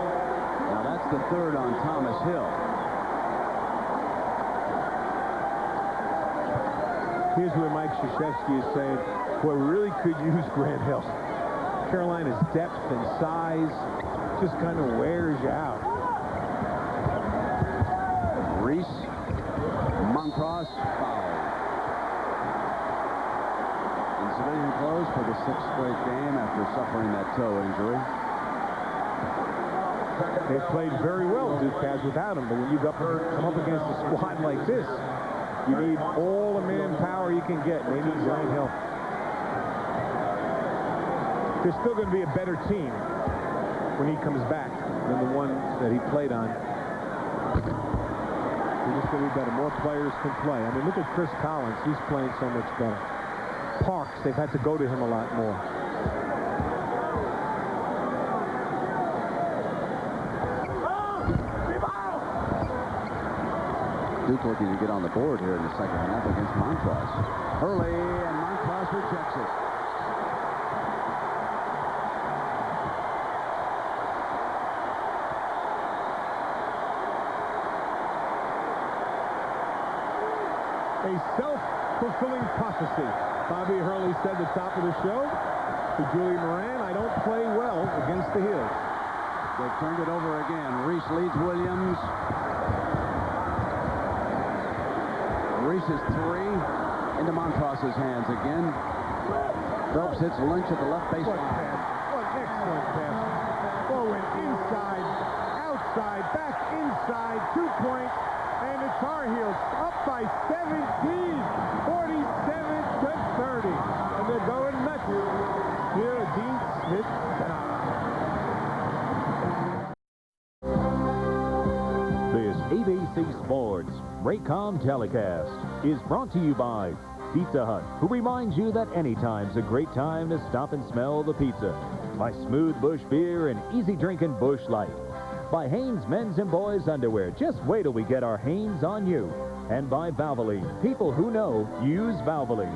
Now that's the third on Thomas Hill. Here's where Mike Krzyzewski is saying, boy, we really could use Grant Hill. Carolina's depth and size just kind of wears you out. Reese, Montross, foul. In civilian clothes for the 6th straight game after suffering that toe injury. They've played very well, Duke has, without him, but when you come up against a squad like this, you need all the manpower you can get. They need Grant Hill. They're still going to be a better team when he comes back than the one that he played on. They're just going to be better. More players can play. I mean, look at Chris Collins. He's playing so much better. Parks, they've had to go to him a lot more. Duke looking to get on the board here in the second half against Montross. Hurley, and Montross rejects it. A self-fulfilling prophecy. Bobby Hurley said at the top of the show to Julie Moran, I don't play well against the Heels. They've turned it over again. Reese leads Williams. Reese's 3 into Montross's hands again. Phelps hits Lynch at the left baseline. What excellent pass. Ball went inside, outside, back inside, 2-point, and the Tar Heels up by 17, 47-30. And they're going nuts. Here, Dean Smith. Raycom telecast is brought to you by Pizza Hut, who reminds you that anytime's a great time to stop and smell the pizza. By Smooth Bush Beer and Easy Drinking Bush Light. By Hanes Men's and Boys Underwear. Just wait till we get our Hanes on you. And by Valvoline. People who know use Valvoline.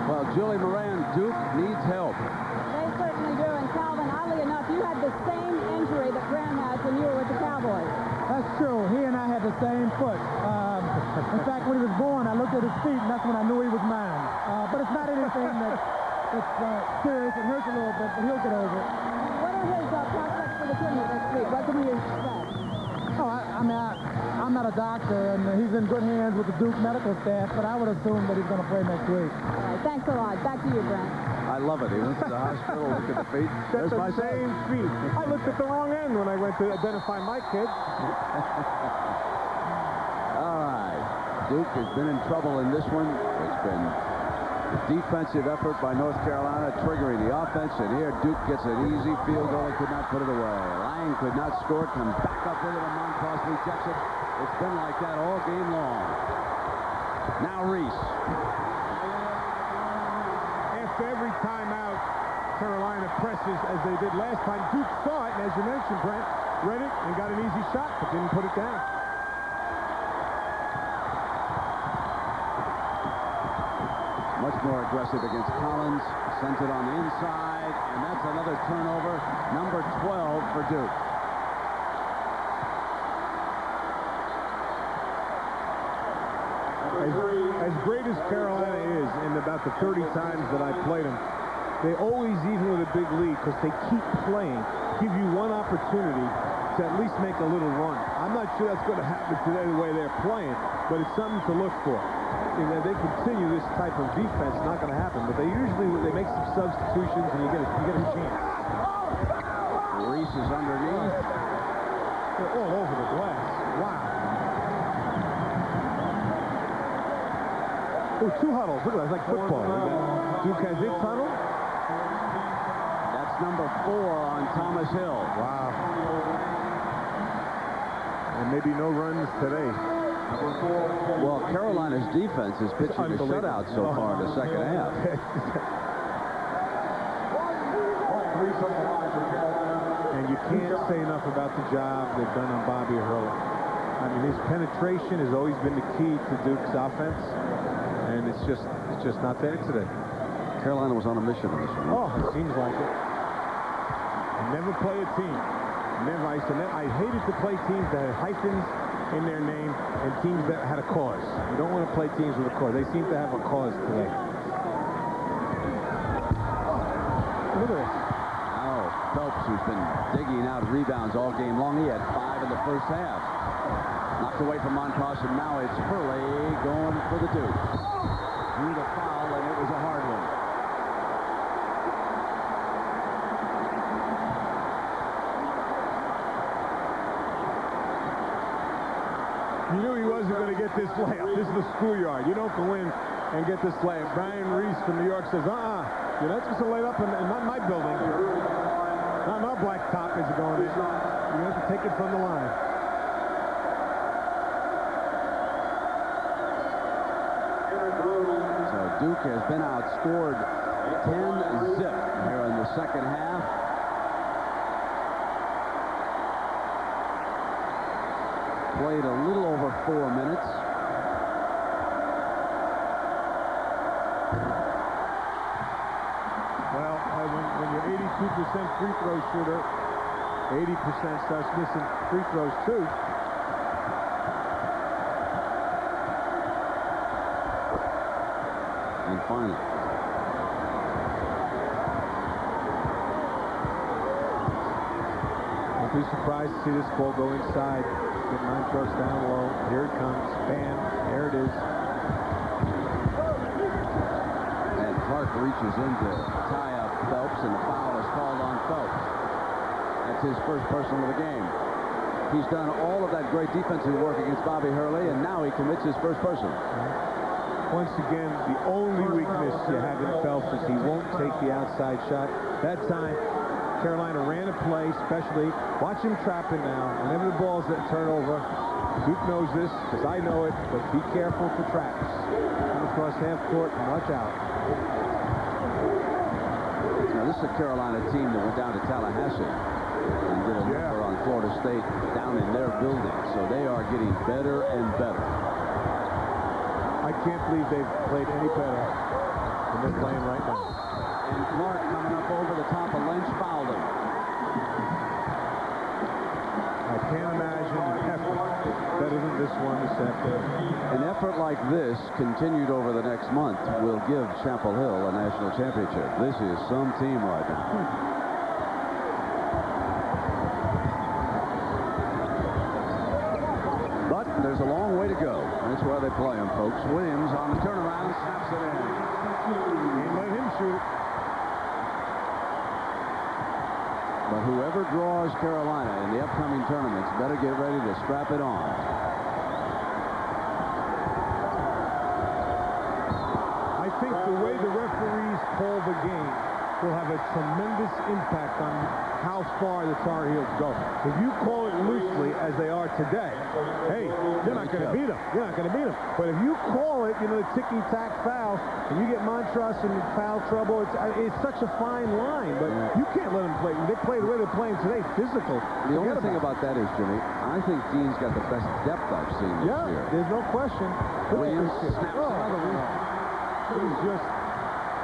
Well, Julie Moran, Duke needs help. They certainly do. And Calvin, oddly enough, you had the same injury that Graham has when you were with the Cowboys. That's true. He and I had the same foot. In fact, when he was born, I looked at his feet, and that's when I knew he was mine. But it's not anything that's serious. It hurts a little bit, but he'll get over it. What are his prospects for the tournament next week? What can we expect? Oh, I'm not a doctor, and he's in good hands with the Duke medical staff, but I would assume that he's going to play next week. All right, thanks a lot. Back to you, Brent. I love it. He went to the hospital, looked at the feet. There's my same feet. I looked at the wrong end when I went to identify my kid. All right. Duke has been in trouble in this one. It's been a defensive effort by North Carolina triggering the offense, and here Duke gets an easy field goal and could not put it away. Lang could not score, comes back up with it, and Montross rejects it. It's been like that all game long. Now Reese. After every timeout, Carolina presses as they did last time. Duke saw it, and as you mentioned, Brent, read it and got an easy shot, but didn't put it down. Much more aggressive against Collins. Sent it on the inside, and that's another turnover. Number 12 for Duke. As great as Carolina is, in about the 30 times that I played them, they always, even with a big lead, because they keep playing, give you one opportunity to at least make a little run. I'm not sure that's going to happen today the way they're playing, but it's something to look for. If they continue this type of defense, it's not going to happen. But they make some substitutions, and you get a chance. Reese is underneath. They're all over the glass. Wow. Oh, two huddles. Look at that. It's like football. Duke has its huddle. That's number 4 on Thomas Hill. Wow. And maybe no runs today. Well, Carolina's defense is pitching a shutout so far in the second half. And you can't say enough about the job they've done on Bobby Hurley. I mean, his penetration has always been the key to Duke's offense, and it's just not there today. Carolina was on a mission on this one. Oh, it seems like it. Never play a team. Never. I hated to play teams that had hyphens in their name and teams that had a cause. You don't want to play teams with a cause. They seem to have a cause today. Look at this. Oh, Phelps, who's been digging out rebounds all game long. He had 5 in the first half. Knocked away from Montross, and now it's Hurley going for the Duke. Drew the foul, and it was a hard one. You knew he wasn't going to get this layup. This is the schoolyard. You don't go in and get this layup. Brian Reese from New York says, you're not supposed to lay it up in my building. Not our blacktop is going in. You have to take it from the line. So Duke has been outscored 10-zip here in the second half. Played a little over 4 minutes. Well, when you're 82% free throw shooter, 80% starts missing free throws too. And finally. Don't be surprised to see this ball go inside. Get Montross down low. Here it comes. Bam. There it is. And Clark reaches in to tie up Phelps, and the foul is called on Phelps. That's his first personal of the game. He's done all of that great defensive work against Bobby Hurley, and now he commits his first personal. Once again, the only weakness you have in Phelps is he won't take the outside shot. That time, Carolina ran a play, especially. Watch him trap it now. Whenever the ball's at turnover, Duke knows this, because I know it, but be careful for traps. Come across half court and watch out. Now, this is a Carolina team that went down to Tallahassee and did a number on Florida State down in their building. So they are getting better and better. I can't believe they've played any better than they're playing right now. And Clark coming up over the top of Lynch, fouled him. I can't imagine an effort better than this one this afternoon. An effort like this, continued over the next month, will give Chapel Hill a national championship. This is some team right now. But there's a long way to go. That's where they play them, folks. Williams on the turnaround, snaps it in. Can't let him shoot. But whoever draws Carolina in the upcoming tournaments better get ready to strap it on. I think the way the referees call the game will have a tremendous impact on how far the Tar Heels go. If you call it loosely, as they are today, hey, you're not going to beat them. You're not going to beat them. But if you call it, the ticky-tack foul, and you get Montross in foul trouble, it's such a fine line. But you can't let them play. They play the way they're playing today, physical. The only thing about that is, Jimmy, I think Dean's got the best depth I've seen this year. There's no question. Williams snaps another one.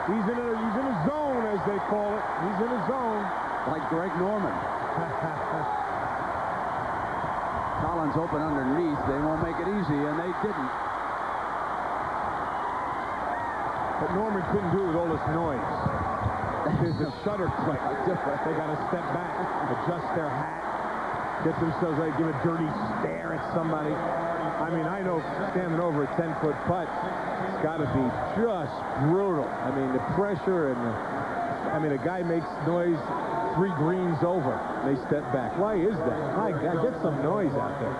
He's in a zone, as they call it. He's in a zone. Like Greg Norman. Collins open underneath. They won't make it easy, and they didn't. But Norman couldn't do it with all this noise. There's a shutter click. They got to step back, adjust their hat, get themselves ready, give a dirty stare at somebody. I mean, I know standing over a 10-foot putt, it's got to be just brutal. I mean, the pressure and a guy makes noise 3 greens over. They step back. Why is that? My God, get some noise out there.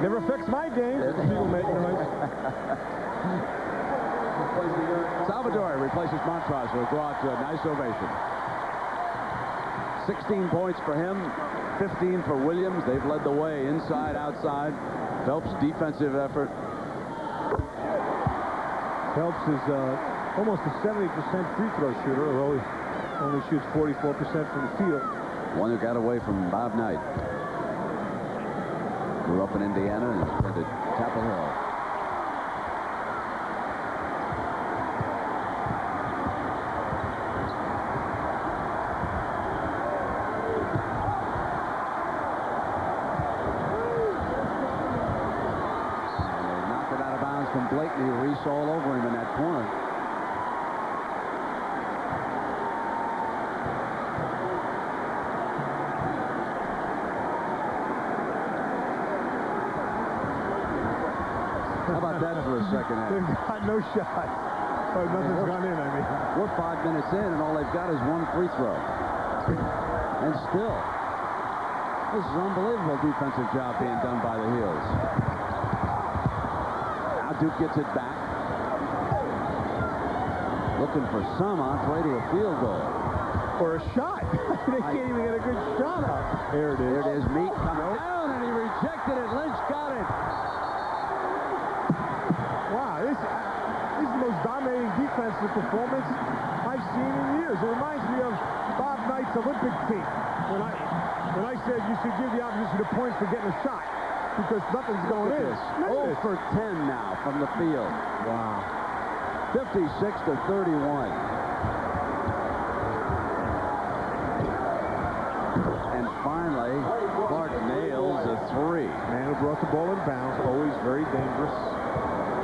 Never affects my game. People make noise. Salvatore replaces Montross, who will go out to a nice ovation. 16 points for him, 15 for Williams. They've led the way inside, outside. Phelps' defensive effort. Phelps is almost a 70% free throw shooter, although he only shoots 44% from the field. One who got away from Bob Knight. Grew up in Indiana and attended Chapel Hill. Blakely Reese all over him in that corner. How about that for a second half? They've got no shot. Oh, nothing's gone in, I mean. We're 5 minutes in, and all they've got is 1 free throw. And still, this is an unbelievable defensive job being done by the Heels. Duke gets it back. Looking for some entree to a field goal. Or a shot. They can't even get a good shot up. There it is. There it is. Meek coming down, and he rejected it. Lynch got it. Wow, this is the most dominating defensive performance I've seen in years. It reminds me of Bob Knight's Olympic team. When I said you should give the opposition a point for getting a shot. Because nothing's going in. 0 for 10 now from the field. Wow. 56-31. And finally, Clark nails a 3. Man who brought the ball in bounds, always very dangerous.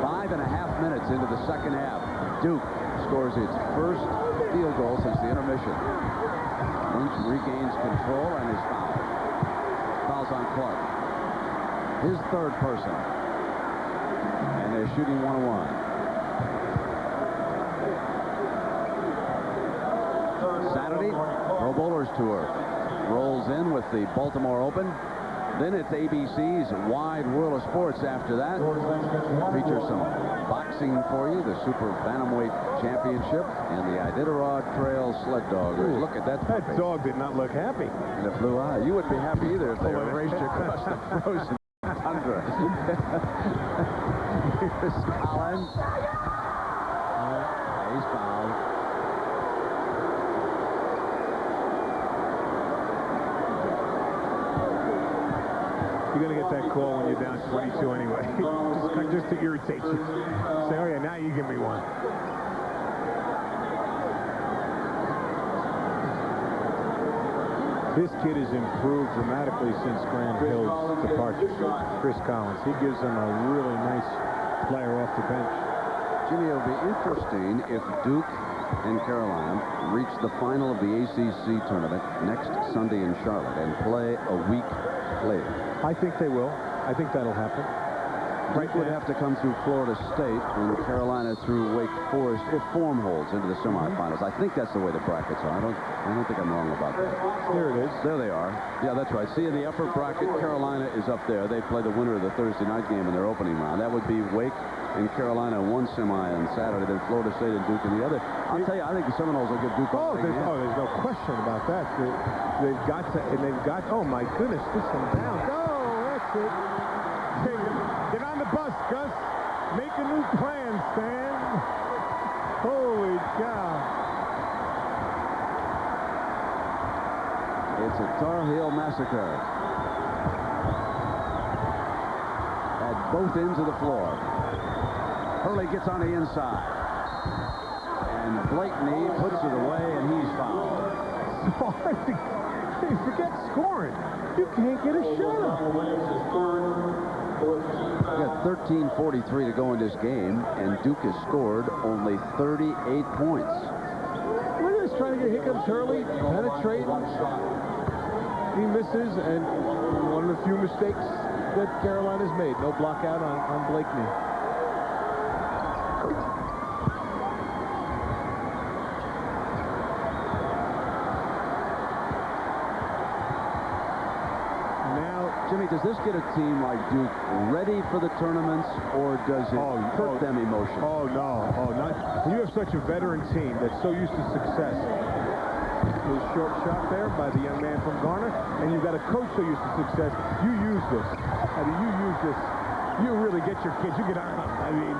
5.5 minutes into the second half. Duke scores its first field goal since the intermission. Lynch regains control and is fouled. Fouls on Clark. His third person. And they're shooting 1-1. Saturday, Pro Bowlers Tour rolls in with the Baltimore Open. Then it's ABC's Wide World of Sports after that. Features some boxing for you, the Super Bantamweight Championship, and the Iditarod Trail Sled Dog. Look at that. That dog did not look happy. And a blue eye. You wouldn't be happy either if they raced you across the frozen tundra. Here's Collins. He's fouled. You're going to get that call when you're down 22 anyway. just to irritate you. Say, oh yeah, now you give me one. This kid has improved dramatically since Grant Hill's departure. Chris Collins. He gives them a really nice player off the bench. Jimmy, it'll be interesting if Duke and Carolina reach the final of the ACC tournament next Sunday in Charlotte and play a week later. I think they will. I think that'll happen. Duke would have to come through Florida State and Carolina through Wake Forest if form holds into the semifinals. I think that's the way the brackets are. I don't think I'm wrong about that. There it is. There they are. Yeah, that's right. See, in the upper bracket, Carolina is up there. They play the winner of the Thursday night game in their opening round. That would be Wake and Carolina one semi on Saturday, then Florida State and Duke in the other. I'll tell you, I think the Seminoles will give Duke a there's no question about that. They've got to, and they've got, oh my goodness, this one down. That's it. Get on the bus, Gus. Make a new plan, Stan. Holy cow. It's a Tar Heel massacre at both ends of the floor. Hurley gets on the inside. And Blakeney puts it away, and he's fouled. Hey, forget scoring. You can't get a shot up. We got 13:43 to go in this game, and Duke has scored only 38 points. Look at this, trying to get here comes Hurley, penetrate. He misses, and one of the few mistakes that Carolina's made. No block out on Blakeney. Jimmy, does this get a team like Duke ready for the tournaments, or does it hurt them emotionally? Oh, no. Oh, not. When you have such a veteran team that's so used to success. His short shot there by the young man from Garner, and you've got a coach so used to success. You use this. I mean, you use this. You really get your kids. You get on them. I mean,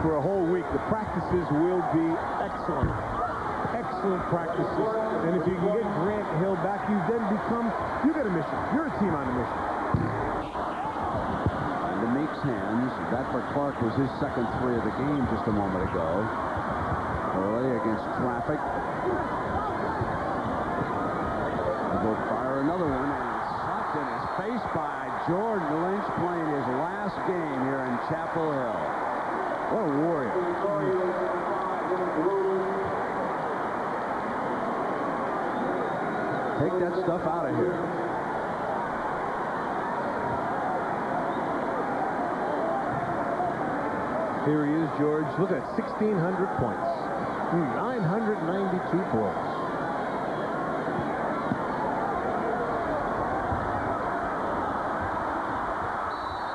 for a whole week. The practices will be excellent. Excellent practices. And if you can get Grant Hill back, you then become, you get a mission. You're a team on a mission. Into Meek's hands. That for Clark was his second three of the game just a moment ago. Hurley against traffic. He'll fire another one, and it's slapped in his face by George Lynch, playing his last game here in Chapel Hill. What a warrior. Take that stuff out of here. Here he is, George. Look at 1,600 points. 992 points.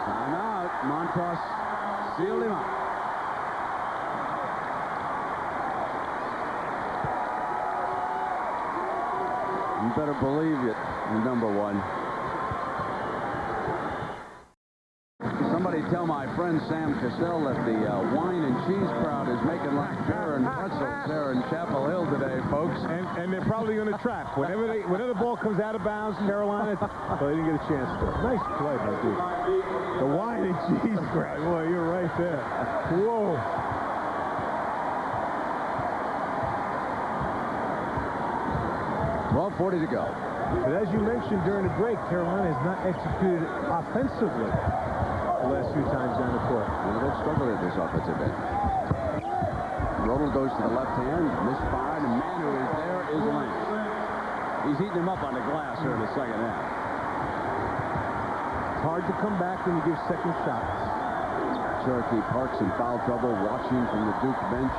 Timeout. Montross sealed him up. You better believe it, number one. Somebody tell my friend Sam Cassell that the wine and cheese crowd is making like beer and pretzels there in Chapel Hill today, folks. And they're probably going to trap. Whenever the ball comes out of bounds, Carolina, well, they didn't get a chance to. Nice play by Duke. The wine and cheese crowd. Boy, you're right there. Whoa. .40 to go. But as you mentioned during the break, Carolina has not executed offensively the last few times down the court. And they've struggled at this offensive end. Rodel goes to the left hand, misfired, and man who is there is Lynch. He's eating him up on the glass here in the second half. It's hard to come back when you give second shots. Cherokee Parks in foul trouble, watching from the Duke bench.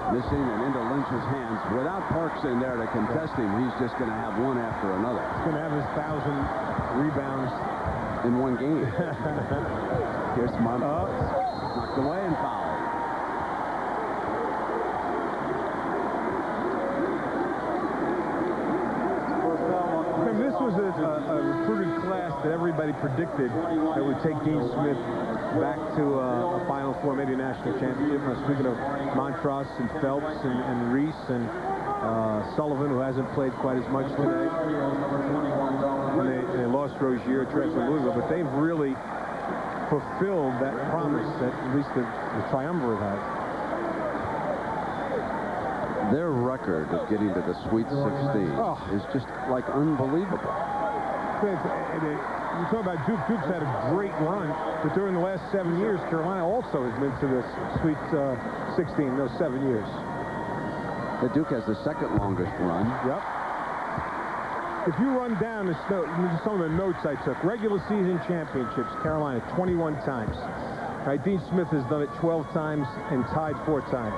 Missing and into Lynch's hands. Without Parks in there to contest him, he's just going to have one after another. He's going to have his 1,000 rebounds in one game. Here's Montross. Knocked away and fouled. This was a recruited class that everybody predicted that would take Dean Smith back to a Final Four, maybe a national championship. I'm speaking of Montross and Phelps and Reese and Sullivan, who hasn't played quite as much today. And they lost Rozier, transferred to Louisville, but they've really fulfilled that promise that at least the triumvirate had. Their record of getting to the Sweet 16 is just like unbelievable. You talk about Duke. Duke's had a great run, but during the last 7 years, Carolina also has been to the Sweet 16 those 7 years. The Duke has the second longest run. Yep. If you run down some of the notes I took, regular season championships, Carolina 21 times. Right, Dean Smith has done it 12 times and tied 4 times.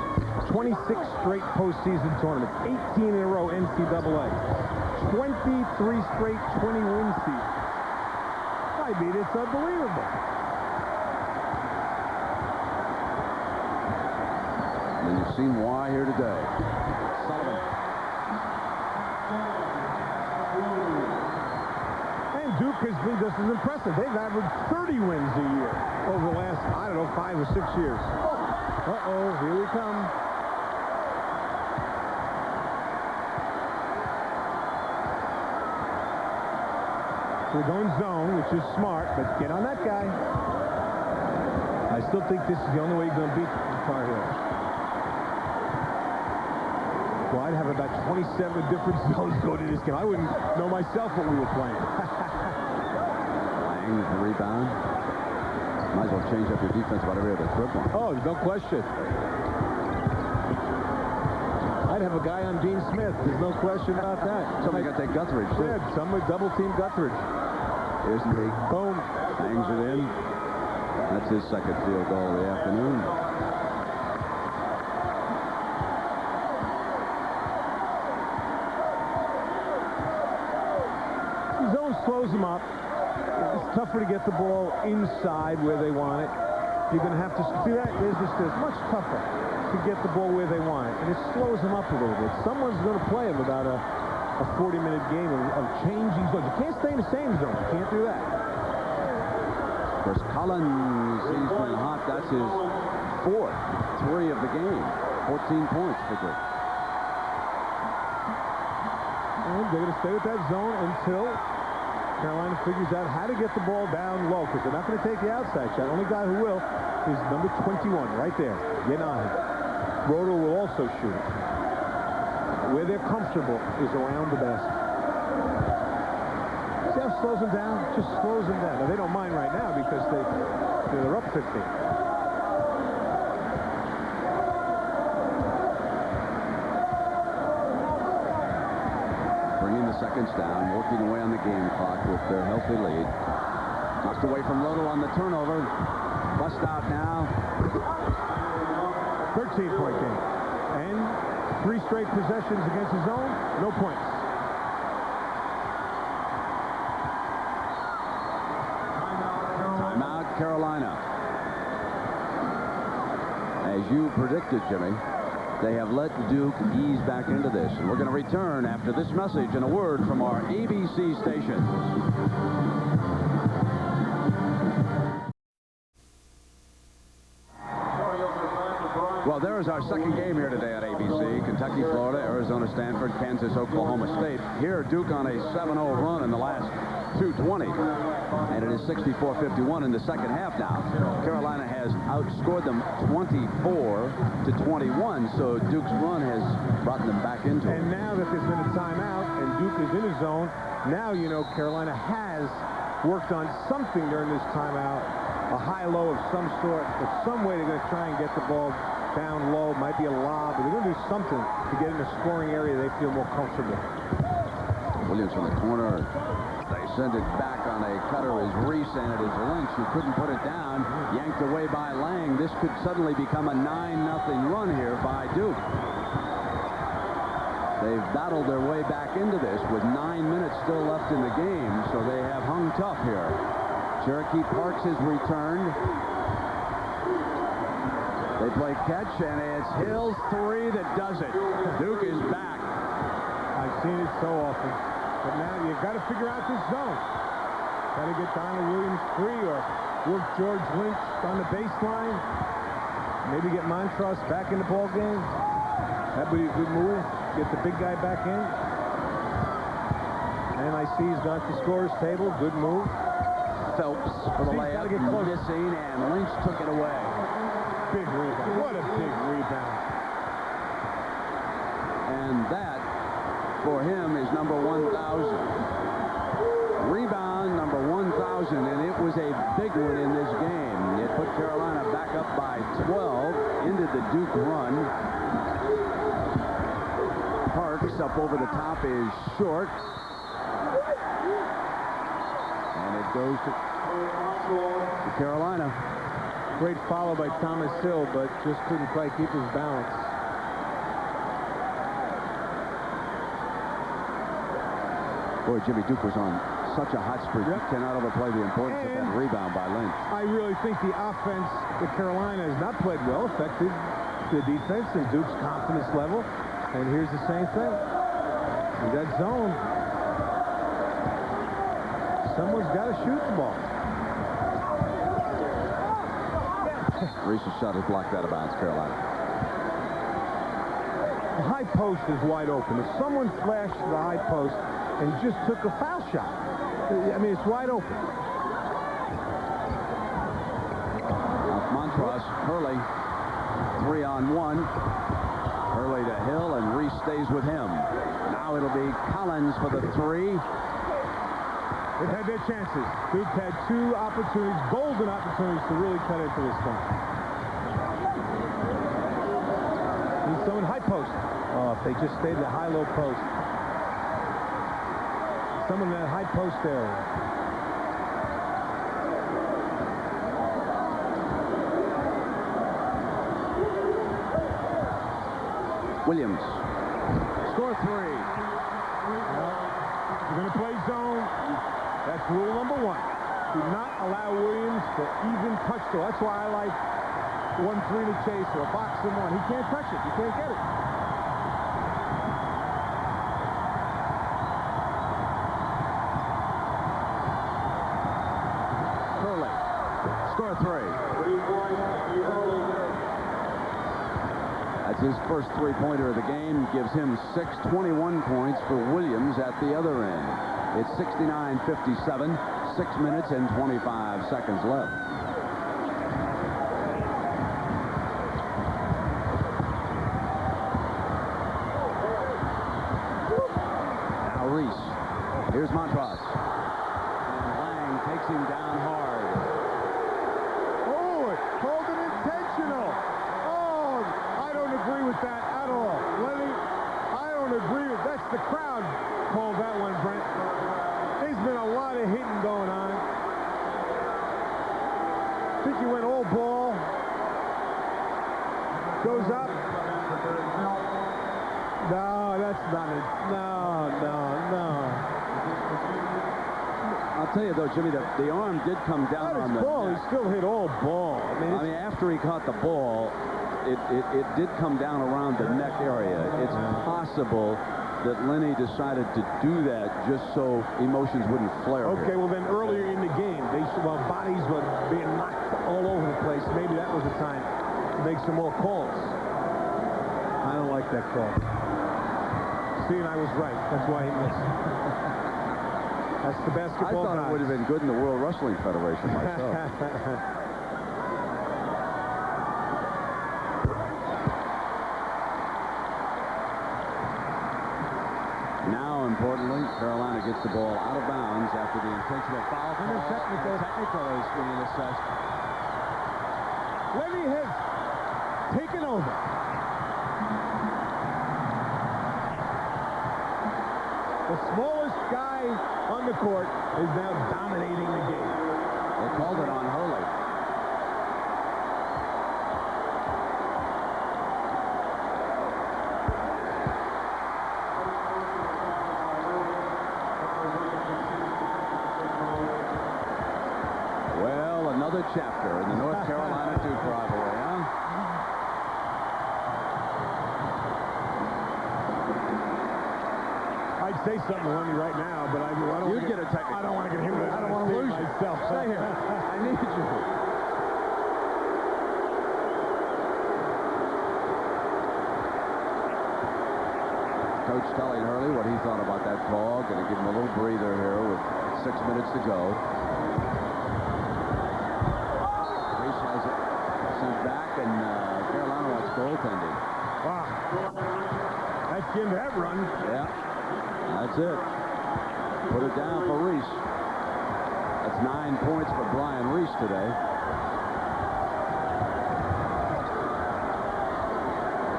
26 straight postseason tournaments, 18 in a row NCAA, 23 straight 20-win seasons. I mean, it's unbelievable. And you've seen why here today. Sullivan. And Duke has been just as impressive. They've averaged 30 wins a year over the last, I don't know, 5 or 6 years. Uh-oh, here we come. We're going zone, which is smart, but get on that guy. I still think this is the only way you're going to beat the Tar Heels. Well, I'd have about 27 different zones going to this game. I wouldn't know myself what we were playing. Lang, the rebound. Might as well change up your defense about every other trip. Oh, no question. I'd have a guy on Dean Smith. There's no question about that. Somebody got that Guthridge, too. Yeah, somebody double-team Guthridge. Here's the lead. Boom. Hangs it in. That's his second field goal of the afternoon. The zone slows them up. It's tougher to get the ball inside where they want it. You're going to have to see that. It's much tougher to get the ball where they want it, and it slows them up a little bit. Someone's going to play them about a 40-minute game of changing zones. You can't stay in the same zone. You can't do that. Of course, Collins, he's been hot. That's his 4th 3 of the game. 14 points for Duke. And they're going to stay with that zone until Carolina figures out how to get the ball down low, because they're not going to take the outside shot. The only guy who will is number 21 right there. Get on him. Roto will also shoot it. Where they're comfortable is around the basket. See how it slows them down? Just slows them down. Now, they don't mind right now because they're up 15. Bringing the seconds down, working away on the game clock with their healthy lead. Knocked away from Roto on the turnover. Bust out now. 13-point game. And 3 straight possessions against his own, no points. Timeout, Carolina. As you predicted, Jimmy, they have let Duke ease back into this. And we're going to return after this message and a word from our ABC station. Well, there is our second game here today on ABC. Kentucky, Florida, Arizona, Stanford, Kansas, Oklahoma State. Here, Duke on a 7-0 run in the last 2:20. And it is 64-51 in the second half now. Carolina has outscored them 24-21, so Duke's run has brought them back into it. And now that there's been a timeout and Duke is in his zone, now you know Carolina has worked on something during this timeout, a high-low of some sort, but some way they're going to try and get the ball down low. Might be a lob, but they're going to do something to get in the scoring area they feel more comfortable. Williams in the corner. They send it back on a cutter as Reese, and it is Lynch who couldn't put it down. Yanked away by Lang. This could suddenly become a 9-0 run here by Duke. They've battled their way back into this with 9 minutes still left in the game, so they have hung tough here. Cherokee Parks has returned. They play catch, and it's Hill's three that does it. Duke is back. I've seen it so often. But now you've got to figure out this zone. Got to get Donald Williams free or work George Lynch on the baseline. Maybe get Montross back in the ball game. That would be a good move. Get the big guy back in. And I see he's gone to scorer's table. Good move. Phelps for the layup, missing, and Lynch took it away. Big rebound. What a big rebound. And that, for him, is number 1,000. Rebound number 1,000, and it was a big one in this game. It put Carolina back up by 12, ended the Duke run. Parks up over the top is short. And it goes to Carolina. Great follow by Thomas Hill, but just couldn't quite keep his balance. Boy, Jimmy Duke was on such a hot streak. Yep. You cannot overplay the importance of that rebound by Lynch. I really think the offense that Carolina has not played well affected the defense and Duke's confidence level. And here's the same thing. You got zone. Someone's got to shoot the ball. Reese's shot is blocked out of bounds, Carolina. The high post is wide open. If someone flashed the high post and just took a foul shot, I mean, it's wide open. Montross, Hurley, 3-on-1. Hurley to Hill, and Reese stays with him. Now it'll be Collins for the three. They've had their chances. Duke had two opportunities, golden opportunities, to really cut into this one. He's throwing high post. Oh, if they just stayed the high-low post. Someone in that high post area. Williams. Score three. Well, you're going to play zone. That's rule number 1. Do not allow Williams to even touch the. That's why I like 1-3 to chase or a box and one. He can't touch it. You can't get it. Hurley. Score three. That's his first three-pointer of the game. Gives him 21 points for Williams at the other end. It's 69-57, 6 minutes and 25 seconds left. Now Reese. Here's Montross. And Lang takes him down hard. Oh, it's called an intentional. Oh, I don't agree with that at all. Lenny, I don't agree with that's the crowd called that one, Brent. There's been a lot of hitting going on. I think he went all ball. Goes up. No, that's not it. No. I'll tell you, though, Jimmy, the arm did come down on the ball. neck. He still hit all ball. I mean, after he caught the ball, it did come down around the neck area. It's possible that Lenny decided to do that just so emotions wouldn't flare. Okay, well then earlier in the game, while bodies were being knocked all over the place, maybe that was the time to make some more calls. I don't like that call. See, and I was right. That's why he missed. That's the basketball. I thought it would have been good in the World Wrestling Federation myself. Now, importantly, Carolina gets the ball out of bounds after the intentional foul call. Technical is being assessed. Lenny has taken over. The smallest guy on the court is now dominating the game. They called it on Hurley. character in the North Carolina Duke rivalry, huh? I'd say something to Lenny right now, but I don't. You'd get a technical. I don't want to get him. I don't want to lose myself. Stay here. I need you. Coach telling Hurley what he thought about that call. Going to give him a little breather here with 6 minutes to go. Reese has it sent back, and Carolina wants goaltending. Wow. That's the end of that run. Yeah, that's it. Put it down for Reese. That's 9 points for Brian Reese today.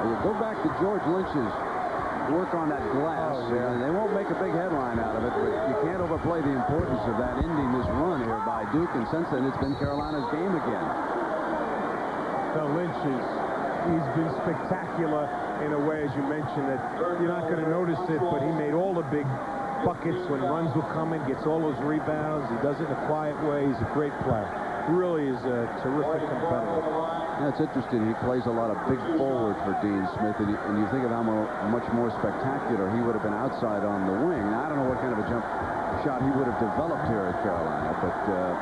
You go back to George Lynch's work on that glass. They won't make a big headline out of it, but you can't overplay the importance of that ending this run here by Duke, and since then it's been Carolina's game again. So Lynch he's been spectacular in a way, as you mentioned, that you're not going to notice it, but he made all the big buckets when runs will come in, gets all those rebounds. He does it in a quiet way. He's a great player. He really is a terrific competitor. Yeah, it's interesting. He plays a lot of big forward for Dean Smith, and you think of how much more spectacular he would have been outside on the wing. Now, I don't know what kind of a jump shot he would have developed here at Carolina, but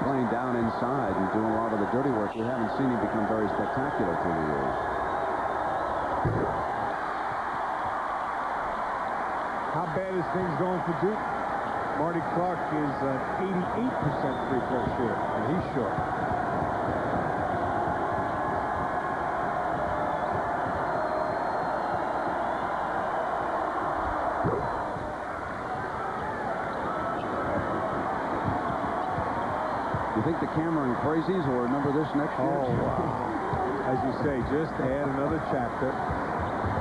playing down inside and doing a lot of the dirty work, we haven't seen him become very spectacular through the years. How bad is things going for Duke? Marty Clark is 88% free throw shooter, and he's short. You think the Cameron crazies will remember this next year? Oh, wow. As you say, just add another chapter.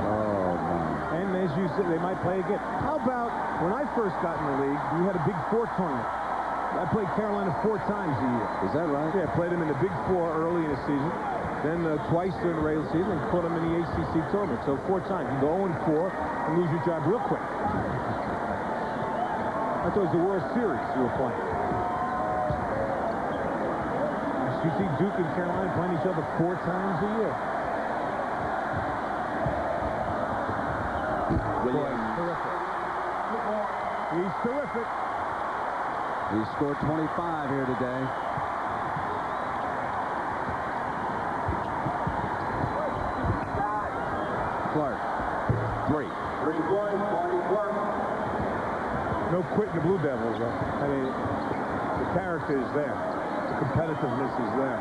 Oh, man. And as you said, they might play again. How about when I first got in the league, you had a Big Four tournament. I played Carolina 4 times a year. Is that right? Yeah, I played them in the Big Four early in the season, then twice during the regular season, and put them in the ACC tournament. So 4 times. You go 0-4 and lose your job real quick. I thought it was the World Series you were playing. You see Duke and Carolina playing each other 4 times a year. Terrific. He's terrific. He scored 25 here today. Clark, 3. No quitting the Blue Devils, though. I mean, the character is there. The competitiveness is there.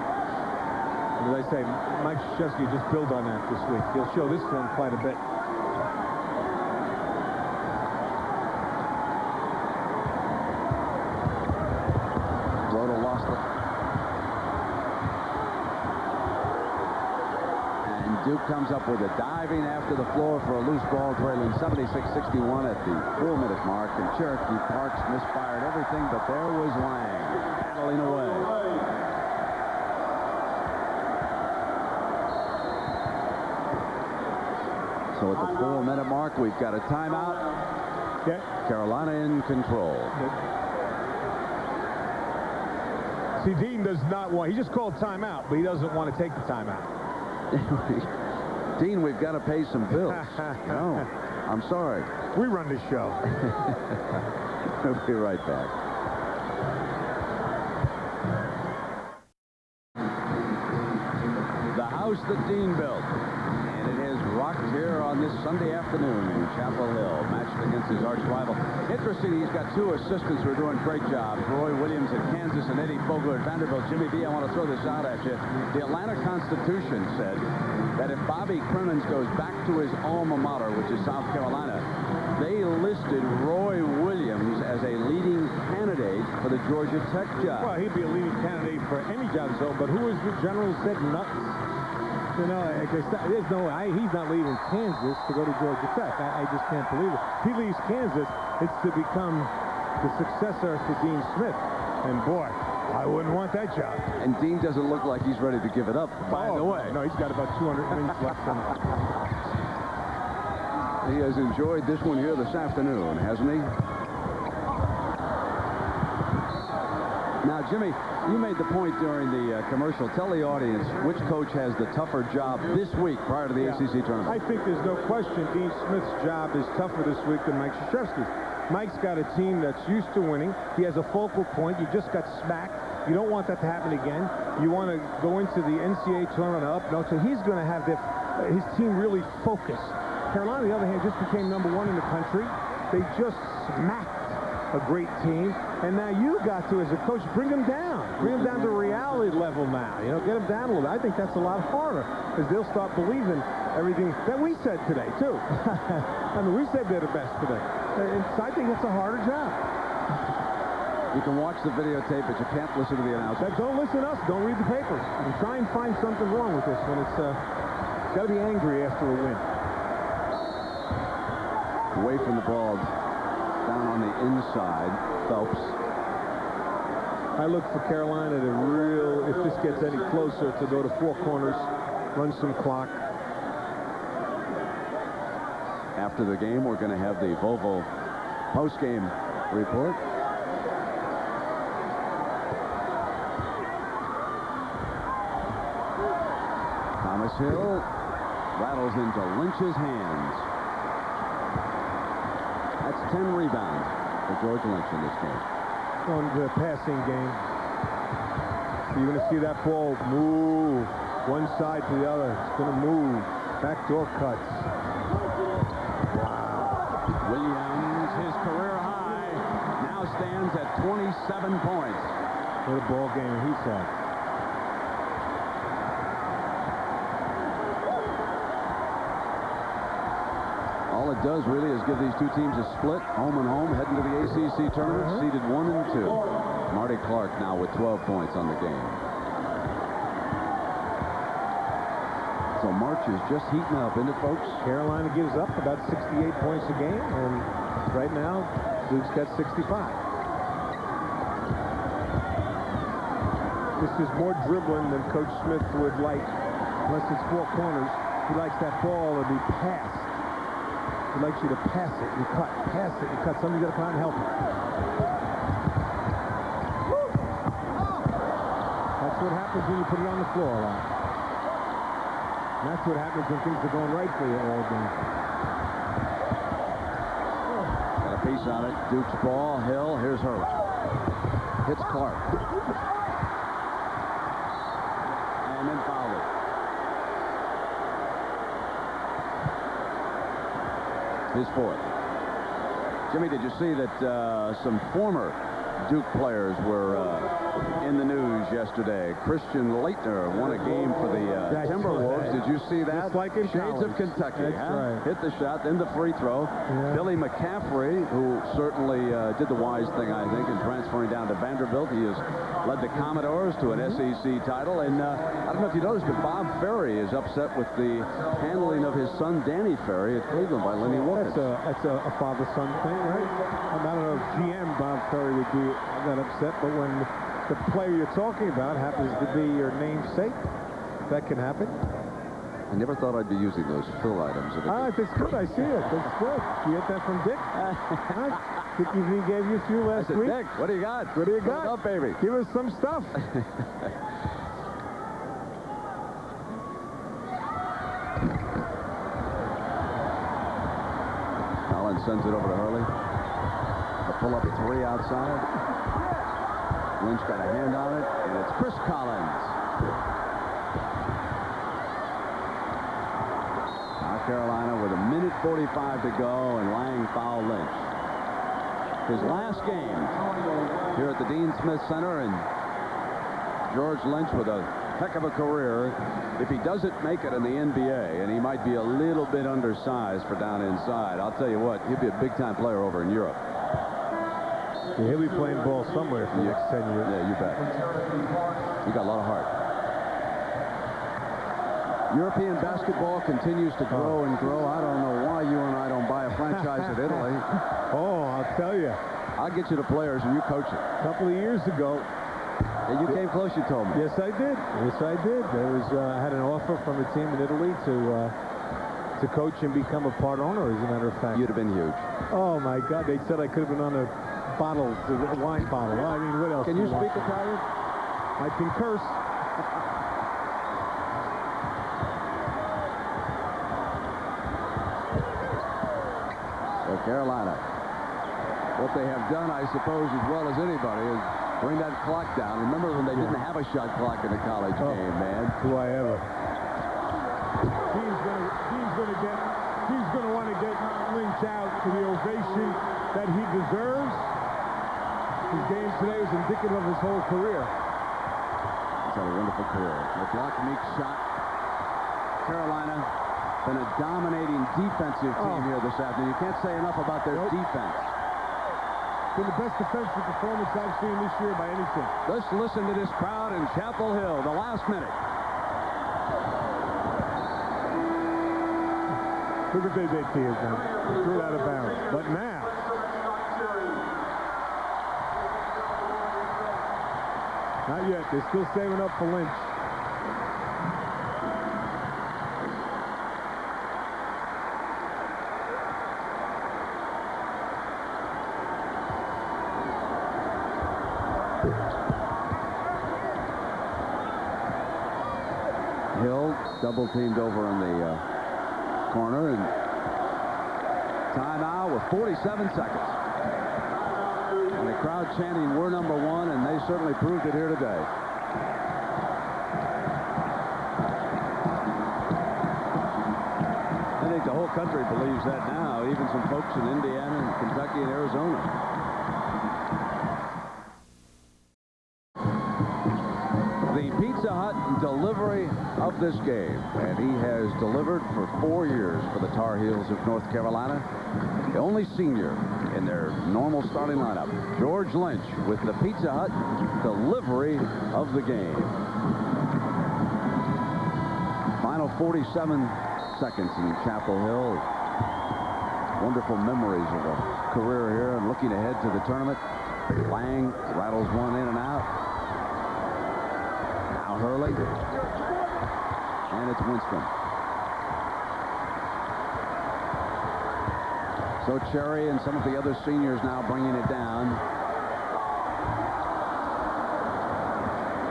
And as I say, Mike Krzyzewski just built on that this week. He'll show this one quite a bit. Roto lost it. And Duke comes up with a diving after the floor for a loose ball, trailing 76-61 at the 4-minute mark. And Cherokee Parks misfired everything, but there was Lang paddling away. So at the 4-minute mark, we've got a timeout. Yeah. Carolina in control. See, Dean does not want, he just called timeout, but he doesn't want to take the timeout. Dean, we've got to pay some bills. No, I'm sorry. We run this show. We'll be right back. The house that Dean built. And it has rocked here on this Sunday afternoon in Chapel Hill, matched against his arch rival. Interesting, he's got 2 assistants who are doing great jobs. Roy Williams at Kansas and Eddie Fogler at Vanderbilt. Jimmy B, I want to throw this out at you. The Atlanta Constitution said that if Bobby Cremins goes back to his alma mater, which is South Carolina, they listed Roy Williams as a leading candidate for the Georgia Tech job. Well, he'd be a leading candidate for any job, so, but who is the general said nuts? You know, there's no way. He's not leaving Kansas to go to Georgia Tech. I just can't believe it. If he leaves Kansas, it's to become the successor to Dean Smith. And boy, I wouldn't want that job. And Dean doesn't look like he's ready to give it up, by the way. No, he's got about 200 innings left in him. He has enjoyed this one here this afternoon, hasn't he? Now, Jimmy, you made the point during the commercial. Tell the audience which coach has the tougher job this week prior to the ACC tournament. I think there's no question Dean Smith's job is tougher this week than Mike Krzyzewski's. Mike's got a team that's used to winning. He has a focal point. You just got smacked. You don't want that to happen again. You want to go into the NCAA tournament on an up note. So he's going to have his team really focused. Carolina, on the other hand, just became #1 in the country. They just smacked a great team. And now you got to, as a coach, bring them down. Bring them down to reality level now. You know, get them down a little bit. I think that's a lot harder because they'll start believing everything that we said today, too. I mean, we said they're the best today. And so I think it's a harder job. You can watch the videotape, but you can't listen to the announcers. Don't listen to us. Don't read the papers. And try and find something wrong with this one. It's got to be angry after a win. Away from the ball, down on the inside, Phelps. I look for Carolina to if this gets any closer, to go to 4 corners, run some clock. After the game, we're going to have the Volvo post-game report. Thomas Hill rattles into Lynch's hands. That's 10 rebounds for George Lynch in this game. On the passing game, you're going to see that ball move one side to the other. It's going to move. Backdoor cuts. Wow. Williams, his career high, now stands at 27 points. What a ball game he's had. All it does really is give these two teams a split, home and home, heading to the ACC tournament, seeded 1 and 2. Marty Clark now with 12 points on the game. So March is just heating up, isn't it, folks? Carolina gives up about 68 points a game, and right now, Duke's got 65. This is more dribbling than Coach Smith would like, unless it's 4 corners. He likes that ball to be passed. He likes you to pass it, you cut, pass it, you cut. Somebody's got to come out and help him. That's what happens when you put it on the floor a lot. And that's what happens when things are going right for you all game. Got a piece on it. Duke's ball. Hill. Here's Hurley. Hits Clark. And then fouled it. His 4th. Jimmy, did you see that some former Duke players were in the news yesterday? Christian Leitner won a game for the Timberwolves. Did you see that? Just like in Shades of Kentucky. That's right. Hit the shot, then the free throw. Yeah. Billy McCaffrey, who certainly did the wise thing, I think, in transferring down to Vanderbilt. He has led the Commodores to an SEC title. And I don't know if you noticed, but Bob Ferry is upset with the handling of his son Danny Ferry at Cleveland by Lenny Wilkins. That's a father-son thing, right? I don't know if GM Bob Ferry would be that upset, but when the player you're talking about happens to be your namesake, that can happen. I never thought I'd be using those fill items. That's good. I see it. That's good. You get that from Dick? Dick, he gave you a few last week. Dick, what do you got? What do you got? Up, baby. Give us some stuff. Allen sends it over to Hurley. A pull-up 3 outside. Lynch got a hand on it, and it's Chris Collins. South Carolina with 1:45 to go, and Lang fouled Lynch. His last game here at the Dean Smith Center, and George Lynch with a heck of a career. If he doesn't make it in the NBA, and he might be a little bit undersized for down inside, I'll tell you what, he'll be a big-time player over in Europe. Yeah, he'll be playing ball somewhere for the next 10 years. Yeah, you bet. He got a lot of heart. European basketball continues to grow and grow. I don't know why you and I don't buy a franchise at Italy. Oh, I'll tell you. I'll get you the players and you coach it. A couple of years ago. And you came close, you told me. Yes, I did. Yes, I did. There was I had an offer from a team in Italy to coach and become a part owner, as a matter of fact. You'd have been huge. Oh, my God. They said I could have been on the bottles, the wine bottle. I mean, what else? Can you speak Italian? I can curse. So Carolina, what they have done, I suppose, as well as anybody, is bring that clock down. Remember when they didn't have a shot clock in a college game, man? Do I ever? He's gonna want to get Lynch out to the ovation that he deserves. His game today is indicative of his whole career. He's had a wonderful career. The block Meek shot. Carolina been a dominating defensive team here this afternoon. You can't say enough about their defense. Been the best defensive performance I've seen this year by any team. Let's listen to this crowd in Chapel Hill, the last minute. Look at these 8 teams now. Threw it out of bounds. But now, not yet. They're still saving up for Lynch. Hill double teamed over in the corner, and timeout with 47 seconds. And the crowd chanting, "We're number one," and they certainly proved it here today. I think the whole country believes that now, even some folks in Indiana and Kentucky and Arizona. The Pizza Hut delivery of this game, and he has delivered for 4 years for the Tar Heels of North Carolina. The only senior in their normal starting lineup, George Lynch, with the Pizza Hut delivery of the game. Final 47 seconds in Chapel Hill. Wonderful memories of a career here, and looking ahead to the tournament. Lang rattles one in and out. Now Hurley. And it's Winston. So Cherry and some of the other seniors now bringing it down.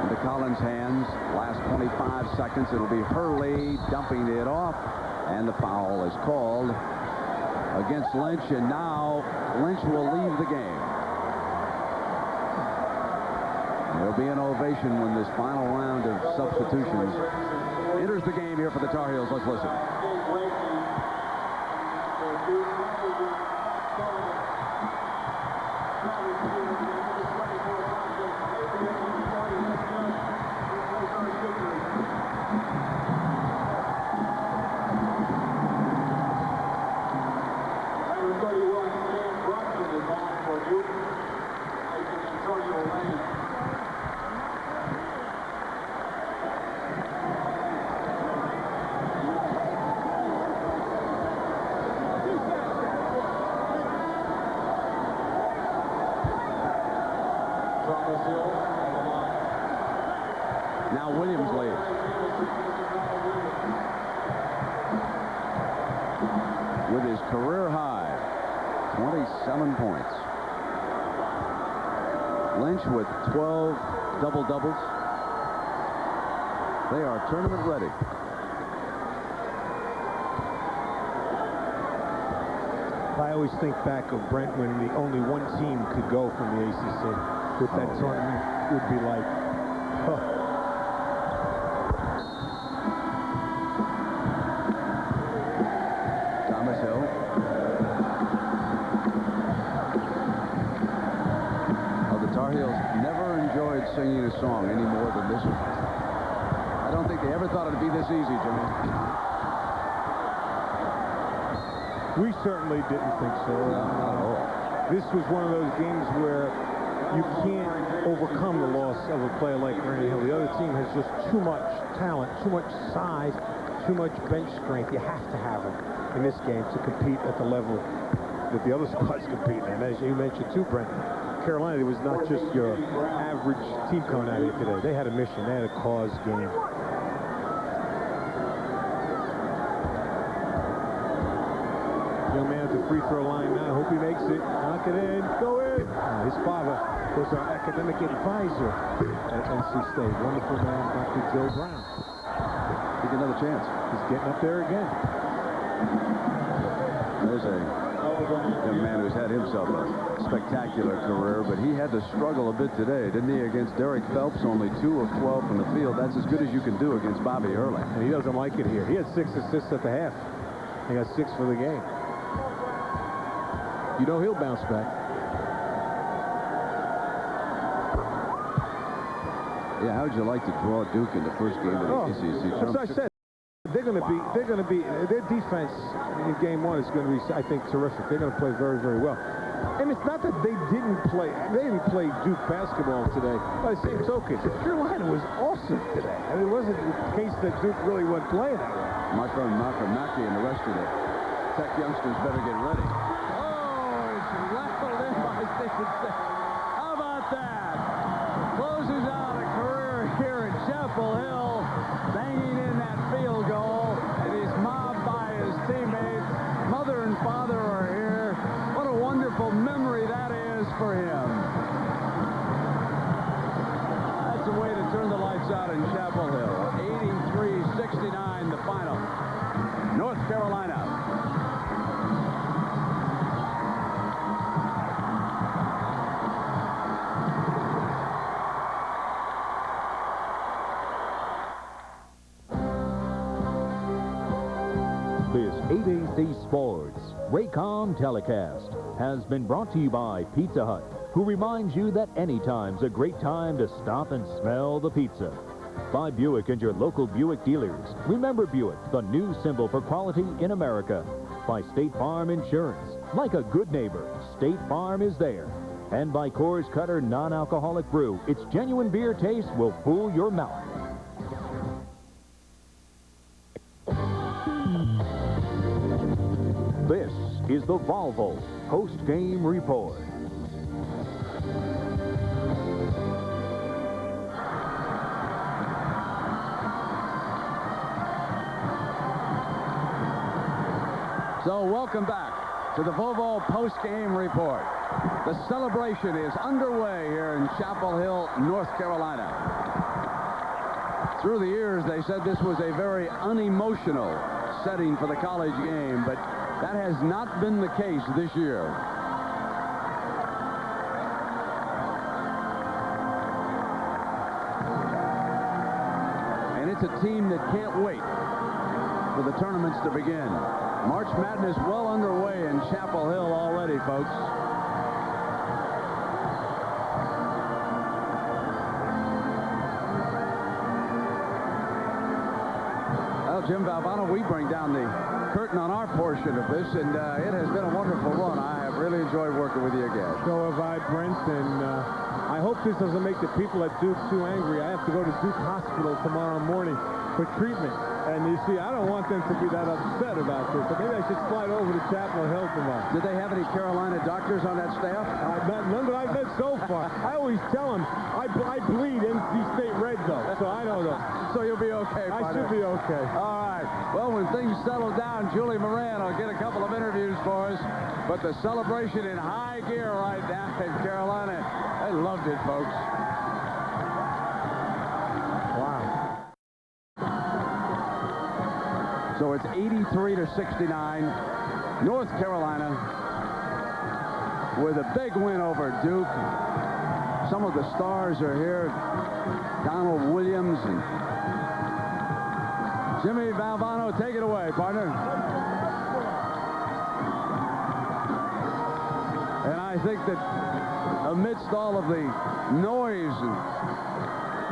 Into Collins' hands. Last 25 seconds. It'll be Hurley dumping it off. And the foul is called against Lynch. And now Lynch will leave the game. There'll be an ovation when this final round of substitutions enters the game here for the Tar Heels. Let's listen. Now Williams leads. With his career high 27 points. Lynch with 12 double-doubles. They are tournament ready. I always think back of Brent when the only one team could go from the ACC. What that tournament would be like. Thomas Hill. Well, the Tar Heels never enjoyed singing a song any more than this one. I don't think they ever thought it'd be this easy, Jimmy. We certainly didn't think so. No, not at all. This was one of those games where you can't overcome the loss of a player like Randy Hill. The other team has just too much talent, too much size, too much bench strength. You have to have it in this game to compete at the level that the other squads compete. And as you mentioned too, Brent, Carolina, it was not just your average team coming out here today. They had a mission. They had a cause game. Young man at the free throw line now. Hope he makes it. Knock it in. Go in. His father was our academic advisor at NC State. Wonderful man, Dr. Joe Brown. Take another chance. He's getting up there again. There's a young man who's had himself a spectacular career, but he had to struggle a bit today, didn't he, against Derek Phelps, only 2 of 12 from the field. That's as good as you can do against Bobby Hurley. And he doesn't like it here. He had 6 assists at the half. He got 6 for the game. You know he'll bounce back. Yeah, how would you like to draw Duke in the first game of the ACC? As I said, they're going to be, their defense in game 1 is going to be, I think, terrific. They're going to play very, very well. And it's not that they didn't play Duke basketball today. By the same token, Carolina was awesome today. I mean, it wasn't the case that Duke really wasn't playing that way. My friend Malcolm Mackey and the rest of the Tech youngsters better get ready. Oh, it's rattled in by Stevenson. How about that? Closes out a career here at Chapel Hill, banging in that field goal, and he's mobbed by his teammates. Mother and father are here. What a wonderful memory that is for him. That's a way to turn the lights out in Chapel Hill. 83-69 the final. North Carolina. This 8AC Sports Raycom telecast has been brought to you by Pizza Hut, who reminds you that anytime's a great time to stop and smell the pizza. By Buick and your local Buick dealers. Remember Buick, the new symbol for quality in America. By State Farm Insurance. Like a good neighbor, State Farm is there. And by Coors Cutter non-alcoholic brew. Its genuine beer taste will fool your mouth. This is the Volvo post-game report. So welcome back to the Volvo post-game report. The celebration is underway here in Chapel Hill, North Carolina. Through the years, they said this was a very unemotional setting for the college game, but that has not been the case this year. And it's a team that can't wait for the tournaments to begin. March Madness well underway in Chapel Hill already, folks. Well, Jim Valvano, we bring down the curtain on our portion of this, and it has been a wonderful run. I have really enjoyed working with you again. So have I, Brent, and I hope this doesn't make the people at Duke too angry. I have to go to Duke Hospital tomorrow morning for treatment. And you see, I don't want them to be that upset about this. So maybe I should slide over to Chapel Hill tomorrow. Did they have any Carolina doctors on that staff? None that I've met so far. I always tell them I bleed NC State red, though. So I don't know. So you'll be okay, I should be okay. All right. Well, when things settle down, Julie Moran will get a couple of interviews for us. But the celebration in high gear right now in Carolina. They loved it, folks. So it's 83-69. North Carolina with a big win over Duke. Some of the stars are here. Donald Williams and Jimmy Valvano. Take it away, partner. And I think that amidst all of the noise and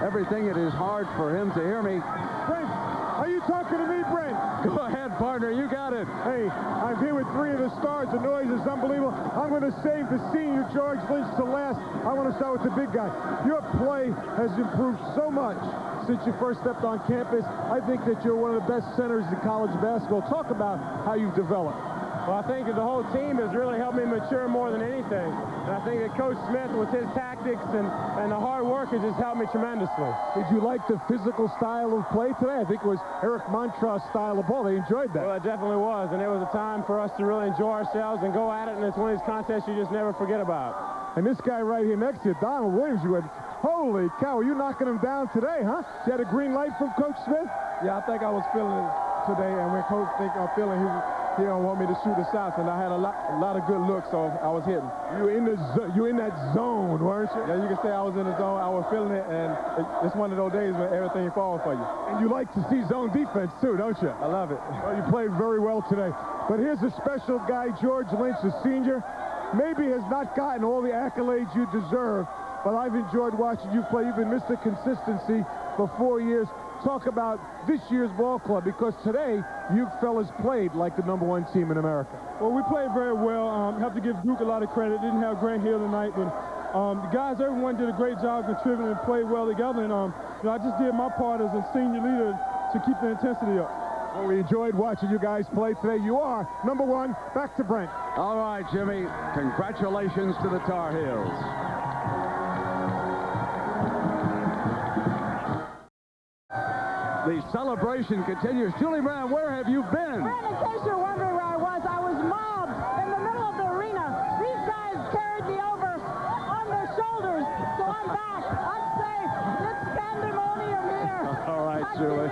everything, it is hard for him to hear me. Brent, are you talking to me, Brent? Go ahead, partner. You got it. Hey, I'm here with 3 of the stars. The noise is unbelievable. I'm going to save the senior George Lynch to last. I want to start with the big guy. Your play has improved so much since you first stepped on campus. I think that you're one of the best centers in college basketball. Talk about how you've developed. Well, I think that the whole team has really helped me mature more than anything. And I think that Coach Smith, with his tactics and the hard work, has just helped me tremendously. Did you like the physical style of play today? I think it was Eric Montross' style of ball. They enjoyed that. Well, it definitely was. And it was a time for us to really enjoy ourselves and go at it. And it's one of these contests you just never forget about. And this guy right here next to you, Donald Williams, you went, holy cow, are you knocking him down today, huh? You had a green light from Coach Smith? Yeah, I think I was feeling it today. And when Coach think I'm feeling he don't want me to shoot the shots, and I had a lot of good looks, so I was hitting. You were in that zone, weren't you? Yeah, you can say I was in the zone. I was feeling it, and it's one of those days when everything falls for you. And you like to see zone defense too, don't you? I love it. Well, you played very well today. But here's a special guy, George Lynch, the senior. Maybe has not gotten all the accolades you deserve, but I've enjoyed watching you play. You've been Mr. Consistency for 4 years. Talk about this year's ball club, because today you fellas played like the #1 team in America. Well, we played very well. Have to give Duke a lot of credit. Didn't have Grant Hill tonight, but the guys, everyone did a great job contributing and played well together. And I just did my part as a senior leader to keep the intensity up. Well, we enjoyed watching you guys play today. You are #1. Back to Brent. All right, Jimmy. Congratulations to the Tar Heels. The celebration continues. Julie Moran, where have you been? Brent, in case you're wondering where I was mobbed in the middle of the arena. These guys carried me over on their shoulders, so I'm back. I'm safe. It's pandemonium here. All right, Julie.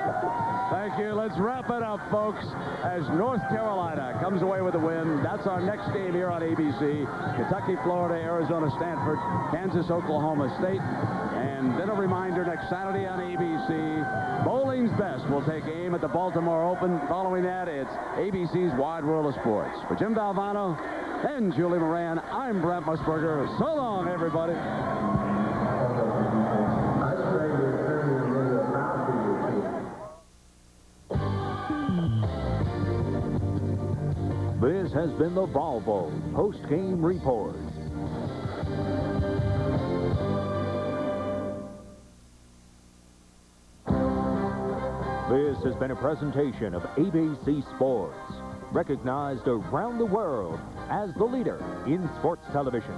Thank you. Let's wrap it up, folks, as North Carolina comes away with a win. That's our next game here on ABC. Kentucky, Florida, Arizona, Stanford, Kansas, Oklahoma State. And then a reminder, next Saturday on ABC, Bowling's Best will take aim at the Baltimore Open. Following that, it's ABC's Wide World of Sports. For Jim Valvano and Julie Moran, I'm Brent Musburger. So long, everybody. This has been the Volvo post-game report. This has been a presentation of ABC Sports, recognized around the world as the leader in sports television.